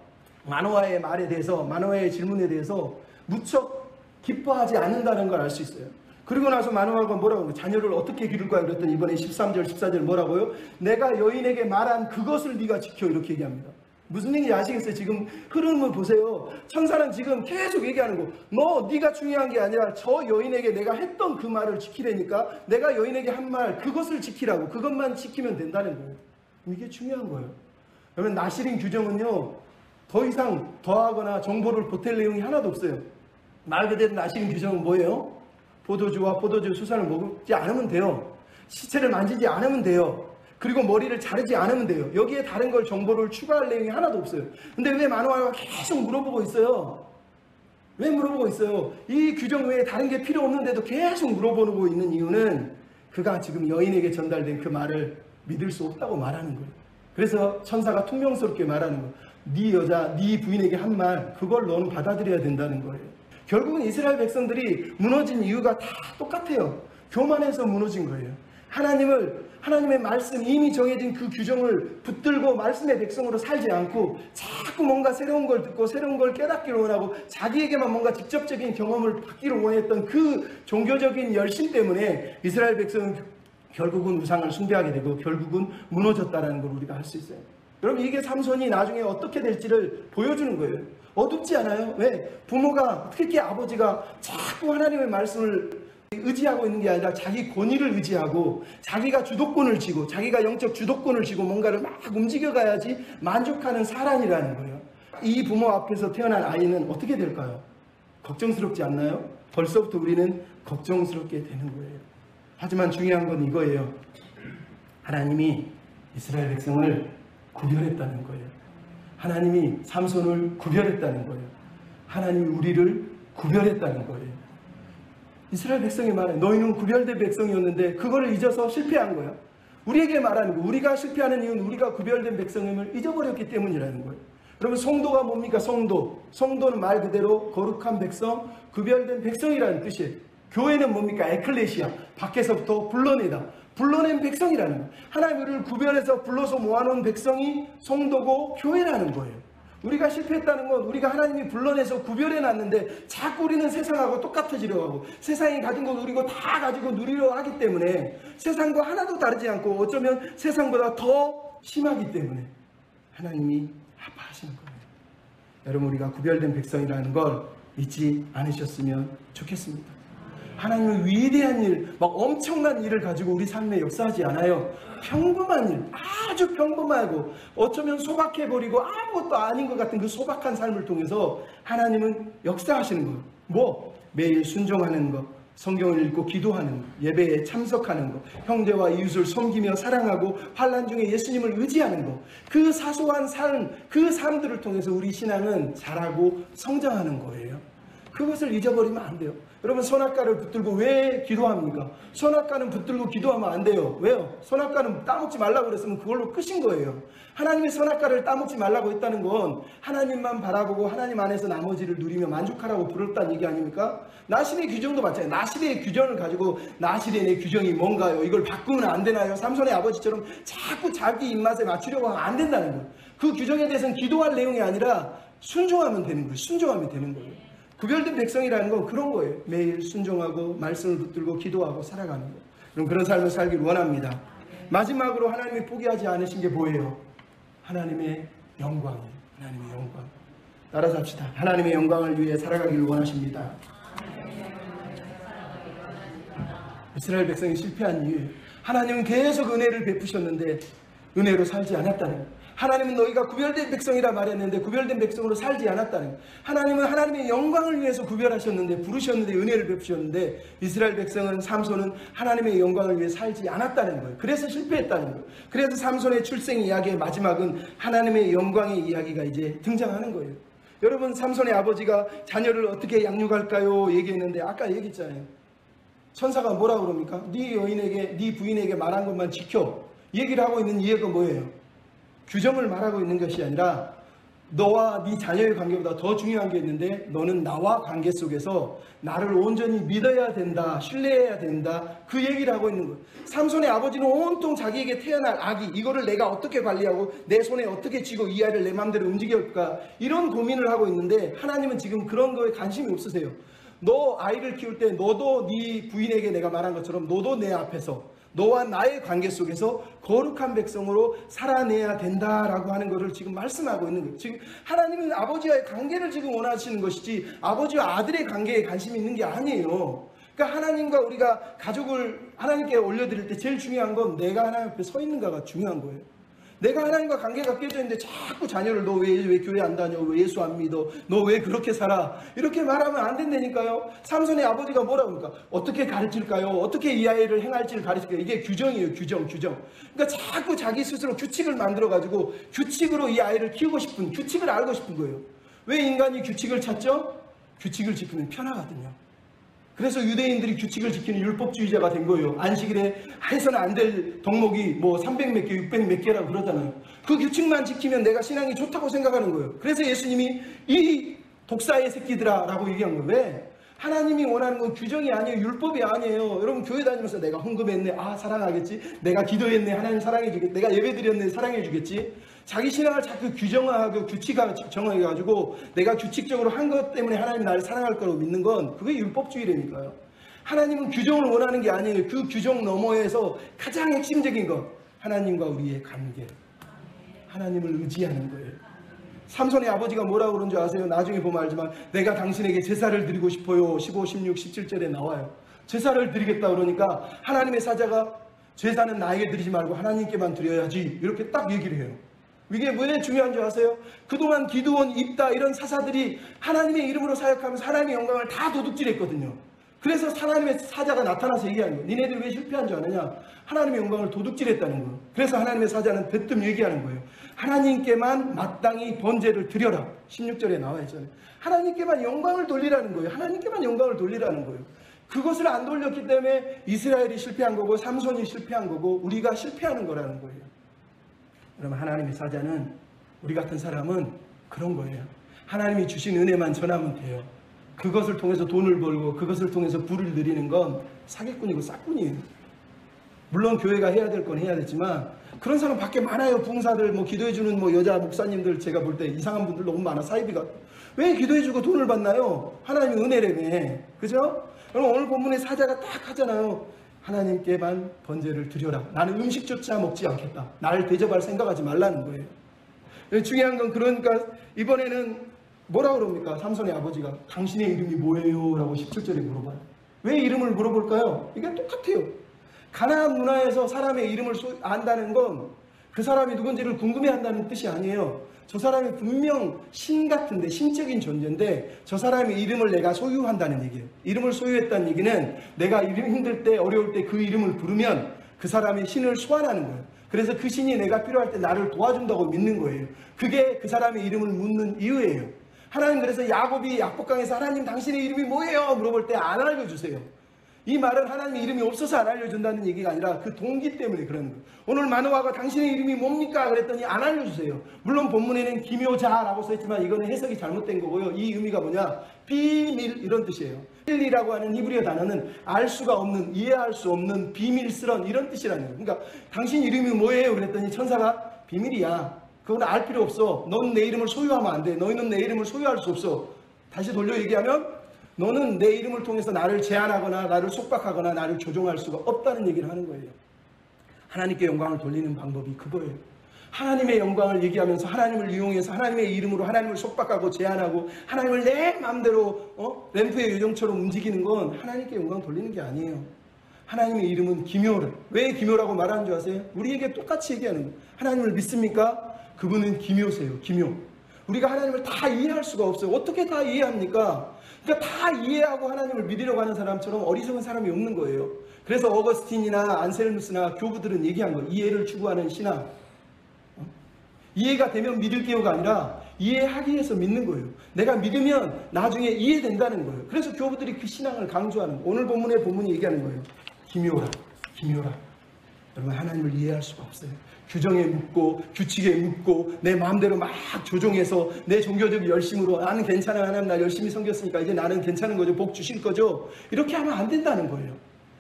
마노아의 말에 대해서, 마노아의 질문에 대해서 무척 기뻐하지 않는다는 걸 알 수 있어요. 그리고 나서 마노아가 뭐라고 해요? 자녀를 어떻게 기를 거야? 그랬더니 이번에 13절, 14절 뭐라고요? 내가 여인에게 말한 그것을 네가 지켜, 이렇게 얘기합니다. 무슨 얘기인지 아시겠어요? 지금 흐름을 보세요. 천사는 지금 계속 얘기하는 거. 네가 중요한 게 아니라 저 여인에게 내가 했던 그 말을 지키라니까. 내가 여인에게 한 말, 그것을 지키라고. 그것만 지키면 된다는 거예요. 이게 중요한 거예요. 그러면 나시린 규정은요, 더 이상 더하거나 정보를 보탤 내용이 하나도 없어요. 말 그대로 나시린 규정은 뭐예요? 포도주와 포도주 수산을 먹지 않으면 돼요. 시체를 만지지 않으면 돼요. 그리고 머리를 자르지 않으면 돼요. 여기에 다른 걸 정보를 추가할 내용이 하나도 없어요. 근데 왜 마노아가 계속 물어보고 있어요? 왜 물어보고 있어요? 이 규정 외에 다른 게 필요 없는데도 계속 물어보고 있는 이유는 그가 지금 여인에게 전달된 그 말을 믿을 수 없다고 말하는 거예요. 그래서 천사가 퉁명스럽게 말하는 거예요. 네 여자, 네 부인에게 한 말, 그걸 너는 받아들여야 된다는 거예요. 결국은 이스라엘 백성들이 무너진 이유가 다 똑같아요. 교만해서 무너진 거예요. 하나님의 말씀, 이미 정해진 그 규정을 붙들고 말씀의 백성으로 살지 않고 자꾸 뭔가 새로운 걸 듣고 새로운 걸 깨닫기를 원하고 자기에게만 뭔가 직접적인 경험을 받기를 원했던 그 종교적인 열심 때문에 이스라엘 백성은 결국은 우상을 숭배하게 되고 결국은 무너졌다는 걸 우리가 알 수 있어요. 여러분, 이게 삼손이 나중에 어떻게 될지를 보여주는 거예요. 어둡지 않아요? 왜? 부모가, 특히 아버지가 자꾸 하나님의 말씀을 의지하고 있는 게 아니라 자기 권위를 의지하고 자기가 주도권을 쥐고 자기가 영적 주도권을 쥐고 뭔가를 막 움직여가야지 만족하는 사람이라는 거예요. 이 부모 앞에서 태어난 아이는 어떻게 될까요? 걱정스럽지 않나요? 벌써부터 우리는 걱정스럽게 되는 거예요. 하지만 중요한 건 이거예요. 하나님이 이스라엘 백성을 구별했다는 거예요. 하나님이 삼손을 구별했다는 거예요. 하나님이 우리를 구별했다는 거예요. 이스라엘 백성이 말해, 너희는 구별된 백성이었는데 그거를 잊어서 실패한 거야. 우리에게 말하는 거, 우리가 실패하는 이유는 우리가 구별된 백성임을 잊어버렸기 때문이라는 거예요. 여러분, 성도가 뭡니까? 성도는 말 그대로 거룩한 백성, 구별된 백성이라는 뜻이에요. 교회는 뭡니까? 에클레시아, 밖에서부터 불러낸 백성이라는 거예요. 하나님 우리를 구별해서 불러서 모아놓은 백성이 성도고 교회라는 거예요. 우리가 실패했다는 건 우리가 하나님이 불러내서 구별해놨는데 자꾸 우리는 세상하고 똑같아지려고 하고 세상이 가진 거 누리고 다 가지고 누리려 하기 때문에 세상과 하나도 다르지 않고 어쩌면 세상보다 더 심하기 때문에 하나님이 아파하시는 거예요. 여러분, 우리가 구별된 백성이라는 걸 잊지 않으셨으면 좋겠습니다. 하나님은 위대한 일, 막 엄청난 일을 가지고 우리 삶에 역사하지 않아요. 평범한 일, 아주 평범하고 어쩌면 소박해버리고 아무것도 아닌 것 같은 그 소박한 삶을 통해서 하나님은 역사하시는 거예요. 뭐? 매일 순종하는 것, 성경을 읽고 기도하는 것, 예배에 참석하는 것, 형제와 이웃을 섬기며 사랑하고 환난 중에 예수님을 의지하는 것, 그 사소한 삶, 그 삶들을 통해서 우리 신앙은 자라고 성장하는 거예요. 그것을 잊어버리면 안 돼요. 여러분, 선악과를 붙들고 왜 기도합니까? 선악과는 붙들고 기도하면 안 돼요. 왜요? 선악과는 따먹지 말라고 그랬으면 그걸로 끝인 거예요. 하나님이 선악과를 따먹지 말라고 했다는 건 하나님만 바라보고 하나님 안에서 나머지를 누리며 만족하라고 부르셨다는 얘기 아닙니까? 나실의 규정도 마찬가지예요. 나실의 규정을 가지고 나실의 규정이 뭔가요? 이걸 바꾸면 안 되나요? 삼손의 아버지처럼 자꾸 자기 입맛에 맞추려고 하면 안 된다는 거예요. 그 규정에 대해서는 기도할 내용이 아니라 순종하면 되는 거예요. 순종하면 되는 거예요. 구별된 백성이라는 건 그런 거예요. 매일 순종하고 말씀을 붙들고 기도하고 살아가는 거. 그럼 그런 삶을 살길 원합니다. 마지막으로 하나님이 포기하지 않으신 게 뭐예요? 하나님의 영광이에요. 하나님의 영광. 따라서 합시다. 하나님의 영광을 위해 살아가길 원하십니다. 이스라엘 백성이 실패한 이유, 하나님은 계속 은혜를 베푸셨는데 은혜로 살지 않았다는 거예요. 하나님은 너희가 구별된 백성이라 말했는데 구별된 백성으로 살지 않았다는 거예요. 하나님은 하나님의 영광을 위해서 구별하셨는데 부르셨는데 은혜를 베푸셨는데 이스라엘 백성은, 삼손은 하나님의 영광을 위해 살지 않았다는 거예요. 그래서 실패했다는 거예요. 그래서 삼손의 출생 이야기의 마지막은 하나님의 영광의 이야기가 이제 등장하는 거예요. 여러분, 삼손의 아버지가 자녀를 어떻게 양육할까요? 얘기했는데 아까 얘기했잖아요. 천사가 뭐라고 그럽니까? 네 여인에게, 네 부인에게 말한 것만 지켜. 얘기를 하고 있는 이유가 뭐예요? 규정을 말하고 있는 것이 아니라 너와 네 자녀의 관계보다 더 중요한 게 있는데 너는 나와 관계 속에서 나를 온전히 믿어야 된다, 신뢰해야 된다, 그 얘기를 하고 있는 거예요. 삼손의 아버지는 온통 자기에게 태어날 아기, 이거를 내가 어떻게 관리하고 내 손에 어떻게 쥐고 이 아이를 내 마음대로 움직일까, 이런 고민을 하고 있는데 하나님은 지금 그런 거에 관심이 없으세요. 너 아이를 키울 때 너도 네 부인에게 내가 말한 것처럼 너도 내 앞에서 너와 나의 관계 속에서 거룩한 백성으로 살아내야 된다라고 하는 것을 지금 말씀하고 있는 거예요. 지금 하나님은 아버지와의 관계를 지금 원하시는 것이지 아버지와 아들의 관계에 관심이 있는 게 아니에요. 그러니까 하나님과 우리가 가족을 하나님께 올려드릴 때 제일 중요한 건 내가 하나님 앞에 서 있는가가 중요한 거예요. 내가 하나님과 관계가 깨져 있는데 자꾸 자녀를 너 왜 교회 안 다녀? 왜 예수 안 믿어? 너 왜 그렇게 살아? 이렇게 말하면 안 된다니까요. 삼손의 아버지가 뭐라고 합니까? 어떻게 가르칠까요? 어떻게 이 아이를 행할지를 가르칠까요? 이게 규정이에요. 규정. 그러니까 자꾸 자기 스스로 규칙을 만들어가지고 규칙으로 이 아이를 키우고 싶은, 규칙을 알고 싶은 거예요. 왜 인간이 규칙을 찾죠? 규칙을 지키면 편하거든요. 그래서 유대인들이 규칙을 지키는 율법주의자가 된 거예요. 안식일에 해서는 안 될 덕목이 뭐 300몇 개, 600몇 개라고 그러잖아요. 그 규칙만 지키면 내가 신앙이 좋다고 생각하는 거예요. 그래서 예수님이 이 독사의 새끼들아 라고 얘기한 거예요. 왜? 하나님이 원하는 건 규정이 아니에요. 율법이 아니에요. 여러분 교회 다니면서 내가 헌금했네. 아 사랑하겠지. 내가 기도했네. 하나님 사랑해 주겠지. 내가 예배 드렸네. 사랑해 주겠지. 자기 신앙을 자꾸 규정화하고 규칙화 정해가지고 내가 규칙적으로 한 것 때문에 하나님이 나를 사랑할 거라고 믿는 건 그게 율법주의라니까요. 하나님은 규정을 원하는 게 아니에요. 그 규정 너머에서 가장 핵심적인 것, 하나님과 우리의 관계, 하나님을 의지하는 거예요. 삼손의 아버지가 뭐라고 그런 줄 아세요? 나중에 보면 알지만 내가 당신에게 제사를 드리고 싶어요. 15, 16, 17절에 나와요. 제사를 드리겠다 그러니까 하나님의 사자가 제사는 나에게 드리지 말고 하나님께만 드려야지 이렇게 딱 얘기를 해요. 이게 왜 중요한 줄 아세요? 그동안 기드온, 입다 이런 사사들이 하나님의 이름으로 사역하면서 하나님의 영광을 다 도둑질했거든요. 그래서 하나님의 사자가 나타나서 얘기하는 거예요. 니네들이 왜 실패한 줄 아느냐? 하나님의 영광을 도둑질했다는 거예요. 그래서 하나님의 사자는 대뜸 얘기하는 거예요. 하나님께만 마땅히 번제를 드려라. 16절에 나와 있잖아요. 하나님께만 영광을 돌리라는 거예요. 하나님께만 영광을 돌리라는 거예요. 그것을 안 돌렸기 때문에 이스라엘이 실패한 거고 삼손이 실패한 거고 우리가 실패하는 거라는 거예요. 그러면 하나님의 사자는 우리 같은 사람은 그런 거예요. 하나님이 주신 은혜만 전하면 돼요. 그것을 통해서 돈을 벌고 그것을 통해서 부를 누리는 건 사기꾼이고 싹꾼이에요. 물론 교회가 해야 될 건 해야 되지만 그런 사람 밖에 많아요. 봉사들, 뭐 기도해주는 뭐 여자 목사님들 제가 볼 때 이상한 분들 너무 많아. 사이비가 왜 기도해주고 돈을 받나요? 하나님의 은혜라며. 그죠? 그럼 오늘 본문에 사자가 딱 하잖아요. 하나님께만 번제를 드려라. 나는 음식조차 먹지 않겠다. 나를 대접할 생각하지 말라는 거예요. 중요한 건 그러니까 이번에는 뭐라 그럽니까? 삼손의 아버지가 당신의 이름이 뭐예요? 라고 17절에 물어봐요. 왜 이름을 물어볼까요? 이게 똑같아요. 가나안 문화에서 사람의 이름을 안다는 건 그 사람이 누군지를 궁금해한다는 뜻이 아니에요. 저 사람이 분명 신 같은데 신적인 존재인데 저 사람의 이름을 내가 소유한다는 얘기예요. 이름을 소유했다는 얘기는 내가 이름 힘들 때 어려울 때 그 이름을 부르면 그 사람이 신을 소환하는 거예요. 그래서 그 신이 내가 필요할 때 나를 도와준다고 믿는 거예요. 그게 그 사람의 이름을 묻는 이유예요. 하나님 그래서 야곱이 약복강에서 하나님 당신의 이름이 뭐예요? 물어볼 때 안 알려주세요. 이 말은 하나님의 이름이 없어서 안 알려준다는 얘기가 아니라 그 동기 때문에 그러는 거예요. 오늘 마노아가 당신의 이름이 뭡니까? 그랬더니 안 알려주세요. 물론 본문에는 기묘자라고 써있지만 이거는 해석이 잘못된 거고요. 이 의미가 뭐냐? 비밀 이런 뜻이에요. 비밀이라고 하는 히브리어 단어는 알 수가 없는, 이해할 수 없는 비밀스런 이런 뜻이라는 거예요. 그러니까 당신 이름이 뭐예요? 그랬더니 천사가 비밀이야. 그건 알 필요 없어. 넌 내 이름을 소유하면 안 돼. 너희는 내 이름을 소유할 수 없어. 다시 돌려 얘기하면 너는 내 이름을 통해서 나를 제한하거나 나를 속박하거나 나를 조종할 수가 없다는 얘기를 하는 거예요. 하나님께 영광을 돌리는 방법이 그거예요. 하나님의 영광을 얘기하면서 하나님을 이용해서 하나님의 이름으로 하나님을 속박하고 제한하고 하나님을 내 마음대로 램프의 요정처럼 움직이는 건 하나님께 영광 돌리는 게 아니에요. 하나님의 이름은 기묘를. 왜 기묘라고 말하는 줄 아세요? 우리에게 똑같이 얘기하는 거예요. 하나님을 믿습니까? 그분은 기묘세요. 기묘. 우리가 하나님을 다 이해할 수가 없어요. 어떻게 다 이해합니까? 그러니까 다 이해하고 하나님을 믿으려고 하는 사람처럼 어리석은 사람이 없는 거예요. 그래서 어거스틴이나 안셀무스나 교부들은 얘기한 거예요. 이해를 추구하는 신앙. 이해가 되면 믿을게요가 아니라 이해하기 위해서 믿는 거예요. 내가 믿으면 나중에 이해된다는 거예요. 그래서 교부들이 그 신앙을 강조하는 거예요. 오늘 본문의 본문이 얘기하는 거예요. 기묘라. 기묘라. 여러분, 하나님을 이해할 수가 없어요. 규정에 묻고 규칙에 묻고 내 마음대로 막 조종해서 내 종교적 열심으로 나는 괜찮아, 하나님 나 열심히 섬겼으니까 이제 나는 괜찮은 거죠, 복 주실 거죠, 이렇게 하면 안 된다는 거예요.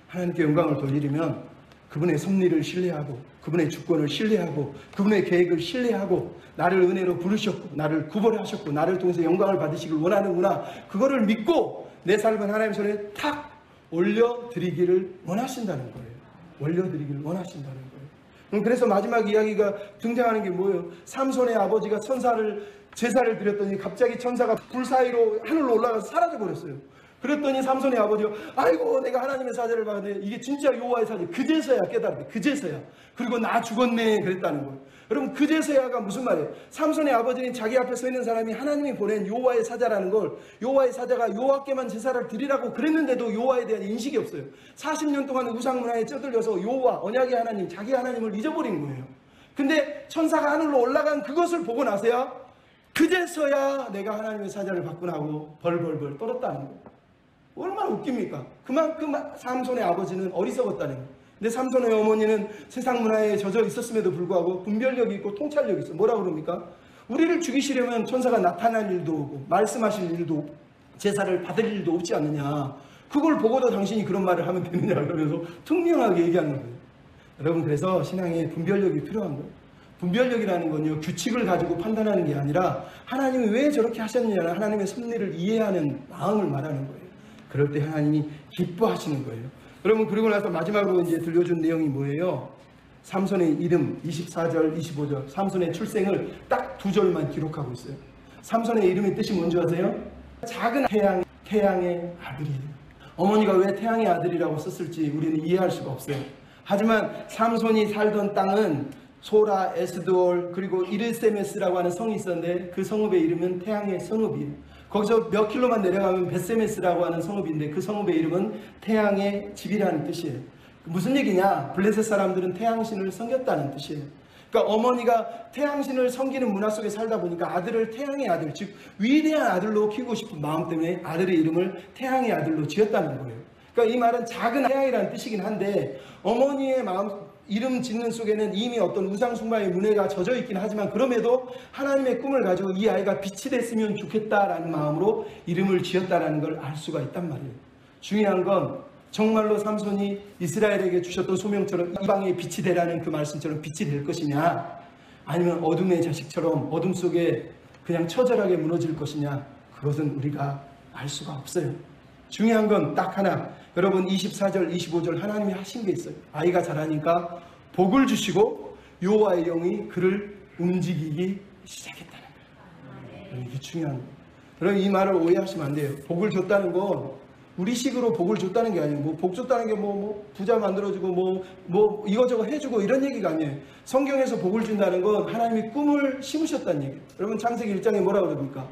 하나님께 영광을 돌리려면 그분의 섭리를 신뢰하고 그분의 주권을 신뢰하고 그분의 계획을 신뢰하고 나를 은혜로 부르셨고 나를 구별하셨고 나를 통해서 영광을 받으시길 원하는구나, 그거를 믿고 내 삶은 하나님 손에 탁 올려드리기를 원하신다는 거예요. 올려드리기를 원하신다는 거예요. 그래서 마지막 이야기가 등장하는 게 뭐예요? 삼손의 아버지가 천사를 제사를 드렸더니 갑자기 천사가 불 사이로 하늘로 올라가서 사라져 버렸어요. 그랬더니 삼손의 아버지가 아이고 내가 하나님의 사자를 받았는데 이게 진짜 여호와의 사자, 그제서야 깨달았대. 그제서야. 그리고 나 죽었네 그랬다는 거예요. 여러분, 그제서야가 무슨 말이에요? 삼손의 아버지는 자기 앞에 서 있는 사람이 하나님이 보낸 여호와의 사자라는 걸, 여호와의 사자가 여호와께만 제사를 드리라고 그랬는데도 여호와에 대한 인식이 없어요. 40년 동안 우상 문화에 쩌들려서 여호와 언약의 하나님, 자기 하나님을 잊어버린 거예요. 근데 천사가 하늘로 올라간 그것을 보고 나서야 그제서야 내가 하나님의 사자를 받구나 하고 벌벌벌 떨었다는 거예요. 얼마나 웃깁니까? 그만큼 삼손의 아버지는 어리석었다는 거예요. 근데 삼손의 어머니는 세상 문화에 젖어 있었음에도 불구하고 분별력이 있고 통찰력이 있어요. 뭐라고 그럽니까? 우리를 죽이시려면 천사가 나타날 일도 없고 말씀하실 일도 없고 제사를 받을 일도 없지 않느냐, 그걸 보고도 당신이 그런 말을 하면 되느냐 그러면서 투명하게 얘기하는 거예요. 여러분, 그래서 신앙에 분별력이 필요한 거예요. 분별력이라는 건요, 규칙을 가지고 판단하는 게 아니라 하나님이 왜 저렇게 하셨느냐는 하나님의 섭리를 이해하는 마음을 말하는 거예요. 그럴 때 하나님이 기뻐하시는 거예요. 여러분, 그리고 나서 마지막으로 이제 들려준 내용이 뭐예요? 삼손의 이름 24절 25절 삼손의 출생을 딱 2절만 기록하고 있어요. 삼손의 이름의 뜻이 뭔지 아세요? 작은 태양의 아들이에요. 어머니가 왜 태양의 아들이라고 썼을지 우리는 이해할 수가 없어요. 하지만 삼손이 살던 땅은 소라, 에스돌, 그리고 이르세메스라고 하는 성이 있었는데 그 성읍의 이름은 태양의 성읍이에요. 거기서 몇 킬로만 내려가면 베세메스라고 하는 성읍인데 그 성읍의 이름은 태양의 집이라는 뜻이에요. 무슨 얘기냐? 블레셋 사람들은 태양신을 섬겼다는 뜻이에요. 그러니까 어머니가 태양신을 섬기는 문화 속에 살다 보니까 아들을 태양의 아들, 즉 위대한 아들로 키우고 싶은 마음 때문에 아들의 이름을 태양의 아들로 지었다는 거예요. 그러니까 이 말은 작은 태양이라는 뜻이긴 한데 어머니의 마음 이름 짓는 속에는 이미 어떤 우상숭배의 문화가 젖어 있긴 하지만 그럼에도 하나님의 꿈을 가지고 이 아이가 빛이 됐으면 좋겠다라는 마음으로 이름을 지었다라는 걸 알 수가 있단 말이에요. 중요한 건 정말로 삼손이 이스라엘에게 주셨던 소명처럼 이방의 빛이 되라는 그 말씀처럼 빛이 될 것이냐, 아니면 어둠의 자식처럼 어둠 속에 그냥 처절하게 무너질 것이냐, 그것은 우리가 알 수가 없어요. 중요한 건 딱 하나, 여러분 24절 25절 하나님이 하신 게 있어요. 아이가 자라니까 복을 주시고 여호와의 영이 그를 움직이기 시작했다는 거예요. 이게 중요한 거예요. 여러분, 이 말을 오해하시면 안 돼요. 복을 줬다는 건 우리식으로 복을 줬다는 게 아니에요. 복 줬다는 게 부자 만들어주고 이거저거 해주고 이런 얘기가 아니에요. 성경에서 복을 준다는 건 하나님이 꿈을 심으셨다는 얘기예요. 여러분, 창세기 1장에 뭐라고 그럽니까?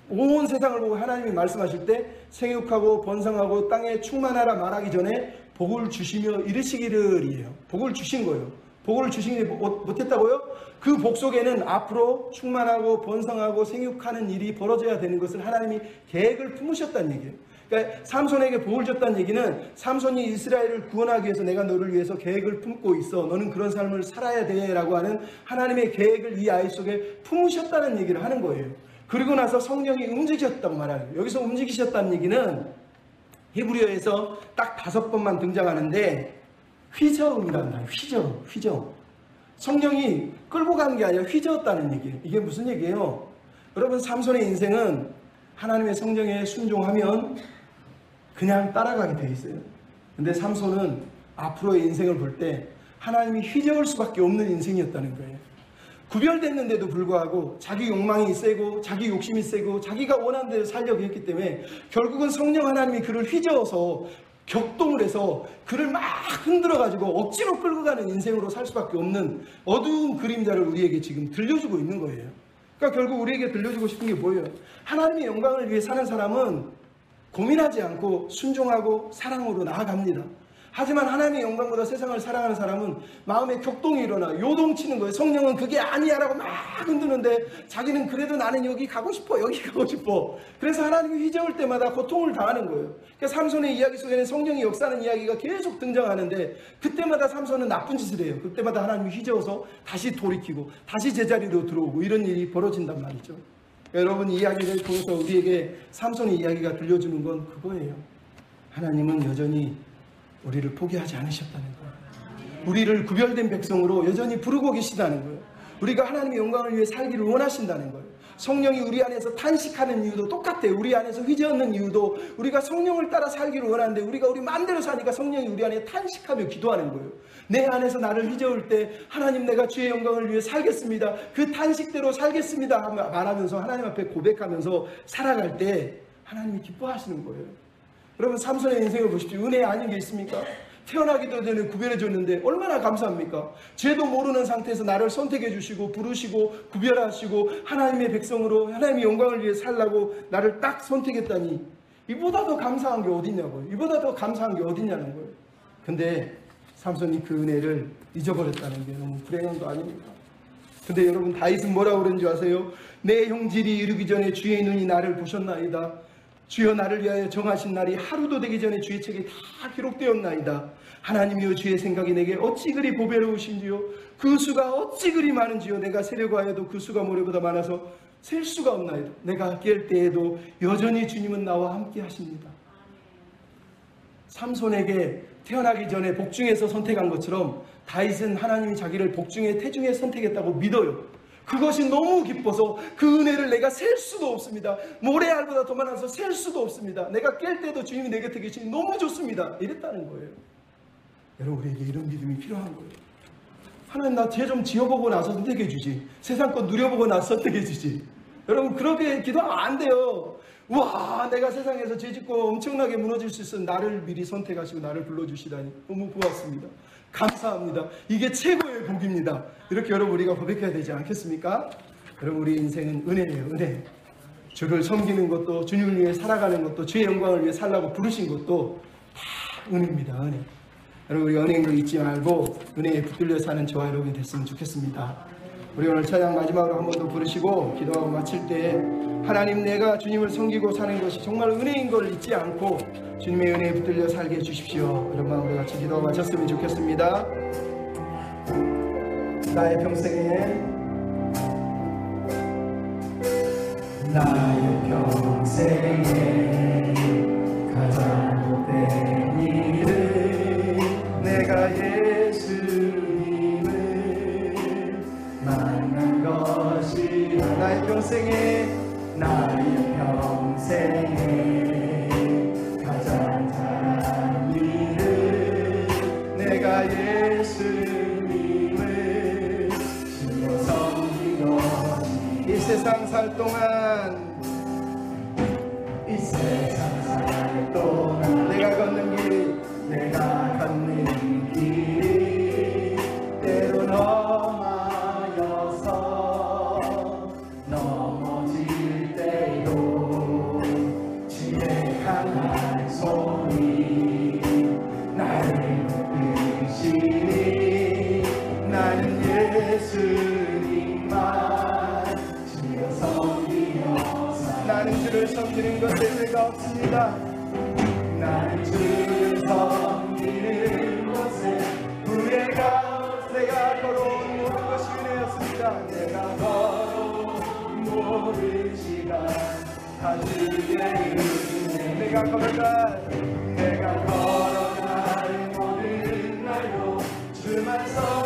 온 세상을 보고 하나님이 말씀하실 때 생육하고 번성하고 땅에 충만하라 말하기 전에 복을 주시며 이르시기를이에요. 복을 주신 거예요. 복을 주시지 못했다고요? 그 복 속에는 앞으로 충만하고 번성하고 생육하는 일이 벌어져야 되는 것을 하나님이 계획을 품으셨다는 얘기예요. 그러니까 삼손에게 복을 줬다는 얘기는 삼손이 이스라엘을 구원하기 위해서 내가 너를 위해서 계획을 품고 있어, 너는 그런 삶을 살아야 돼 라고 하는 하나님의 계획을 이 아이 속에 품으셨다는 얘기를 하는 거예요. 그리고 나서 성령이 움직이셨다고 말하는 거예요. 여기서 움직이셨다는 얘기는 히브리어에서 딱 5번만 등장하는데 휘저음이라는 말이에요. 휘저음. 성령이 끌고 가는 게 아니라 휘저었다는 얘기예요. 이게 무슨 얘기예요? 여러분, 삼손의 인생은 하나님의 성령에 순종하면 그냥 따라가게 돼 있어요. 근데 삼손은 앞으로의 인생을 볼 때 하나님이 휘저을 수밖에 없는 인생이었다는 거예요. 구별됐는데도 불구하고 자기 욕망이 세고 자기 욕심이 세고 자기가 원하는 대로 살려고 했기 때문에 결국은 성령 하나님이 그를 휘저어서 격동을 해서 그를 막 흔들어가지고 억지로 끌고 가는 인생으로 살 수밖에 없는 어두운 그림자를 우리에게 지금 들려주고 있는 거예요. 그러니까 결국 우리에게 들려주고 싶은 게 뭐예요? 하나님의 영광을 위해 사는 사람은 고민하지 않고 순종하고 사랑으로 나아갑니다. 하지만 하나님의 영광보다 세상을 사랑하는 사람은 마음에 격동이 일어나 요동치는 거예요. 성령은 그게 아니야 라고 막 흔드는데 자기는 그래도 나는 여기 가고 싶어, 여기 가고 싶어. 그래서 하나님이 휘저을 때마다 고통을 당하는 거예요. 그러니까 삼손의 이야기 속에는 성령이 역사하는 이야기가 계속 등장하는데 그때마다 삼손은 나쁜 짓을 해요. 그때마다 하나님이 휘저어서 다시 돌이키고 다시 제자리로 들어오고 이런 일이 벌어진단 말이죠. 여러분, 이 이야기를 통해서 우리에게 삼손의 이야기가 들려주는 건 그거예요. 하나님은 여전히 우리를 포기하지 않으셨다는 거예요. 우리를 구별된 백성으로 여전히 부르고 계시다는 거예요. 우리가 하나님의 영광을 위해 살기를 원하신다는 거예요. 성령이 우리 안에서 탄식하는 이유도 똑같아요. 우리 안에서 휘저는 이유도 우리가 성령을 따라 살기를 원하는데 우리가 우리 마음대로 사니까 성령이 우리 안에 탄식하며 기도하는 거예요. 내 안에서 나를 휘저을 때 하나님, 내가 주의 영광을 위해 살겠습니다, 그 탄식대로 살겠습니다 말하면서 하나님 앞에 고백하면서 살아갈 때 하나님이 기뻐하시는 거예요. 여러분, 삼손의 인생을 보십시오. 은혜 아닌 게 있습니까? 태어나기도 전에 구별해 줬는데 얼마나 감사합니까? 죄도 모르는 상태에서 나를 선택해 주시고 부르시고 구별하시고 하나님의 백성으로 하나님의 영광을 위해 살라고 나를 딱 선택했다니, 이보다 더 감사한 게 어딨냐고요. 이보다 더 감사한 게 어딨냐는 거예요. 근데 삼손이 그 은혜를 잊어버렸다는 게 너무 불행한 거 아닙니까? 근데 여러분, 다윗은 뭐라고 그랬는지 아세요? 내 형질이 이르기 전에 주의 눈이 나를 보셨나이다. 주여, 나를 위하여 정하신 날이 하루도 되기 전에 주의 책에 다 기록되었나이다. 하나님이여, 주의 생각이 내게 어찌 그리 보배로우신지요, 그 수가 어찌 그리 많은지요. 내가 세려고 하여도 그 수가 모래보다 많아서 셀 수가 없나이다. 내가 깰 때에도 여전히 주님은 나와 함께 하십니다. 삼손에게 태어나기 전에 복중에서 선택한 것처럼 다윗은 하나님이 자기를 복중에 태중에 선택했다고 믿어요. 그것이 너무 기뻐서 그 은혜를 내가 셀 수도 없습니다. 모래알보다 더 많아서 셀 수도 없습니다. 내가 깰 때도 주님이 내 곁에 계시니 너무 좋습니다. 이랬다는 거예요. 여러분, 우리에게 이런 믿음이 필요한 거예요. 하나님, 나 죄 좀 지어보고 나서 선택해 주지, 세상 것 누려보고 나서 선택해 주지. 여러분, 그렇게 기도하면 안 돼요. 와, 내가 세상에서 죄 짓고 엄청나게 무너질 수 있어 나를 미리 선택하시고 나를 불러주시다니 너무 고맙습니다. 감사합니다. 이게 최고의 복입니다. 이렇게 여러분, 우리가 고백해야 되지 않겠습니까? 여러분, 우리 인생은 은혜예요. 은혜. 주를 섬기는 것도, 주님을 위해 살아가는 것도, 주의 영광을 위해 살라고 부르신 것도 다 은혜입니다. 은혜. 여러분, 우리 은혜인 걸 잊지 말고 은혜에 붙들려 사는 저와 여러분이 됐으면 좋겠습니다. 우리 오늘 찬양 마지막으로 한 번 더 부르시고 기도하고 마칠 때, 하나님, 내가 주님을 섬기고 사는 것이 정말 은혜인 걸 잊지 않고 주님의 은혜에 붙들려 살게 해주십시오. 여러분, 우리 같이 기도하고 마쳤으면 좋겠습니다. 나의 평생에 가장 못된 일은 내가 예수님을 만난 것이라. 나의 평생에 가장 잘한 일은 내가 예수님을 주여 섬긴 것이. 이 세상 살 동안 내가 걷는 길이 때론 험하여서 넘어질 때도 주의 강한 손이 나를 붙드시니 나는 예수님만 주여 섬기며 나는 주를 섬기는 것에 죄가 없습니다. 나는 주를 섬기는 것에 후회가 내가 걸어온 모든 것이 은혜였습니다. 내가 걸어온 모든 시간 다 주의 은혜. 내가 걸어갈 모든 날도 주만 섬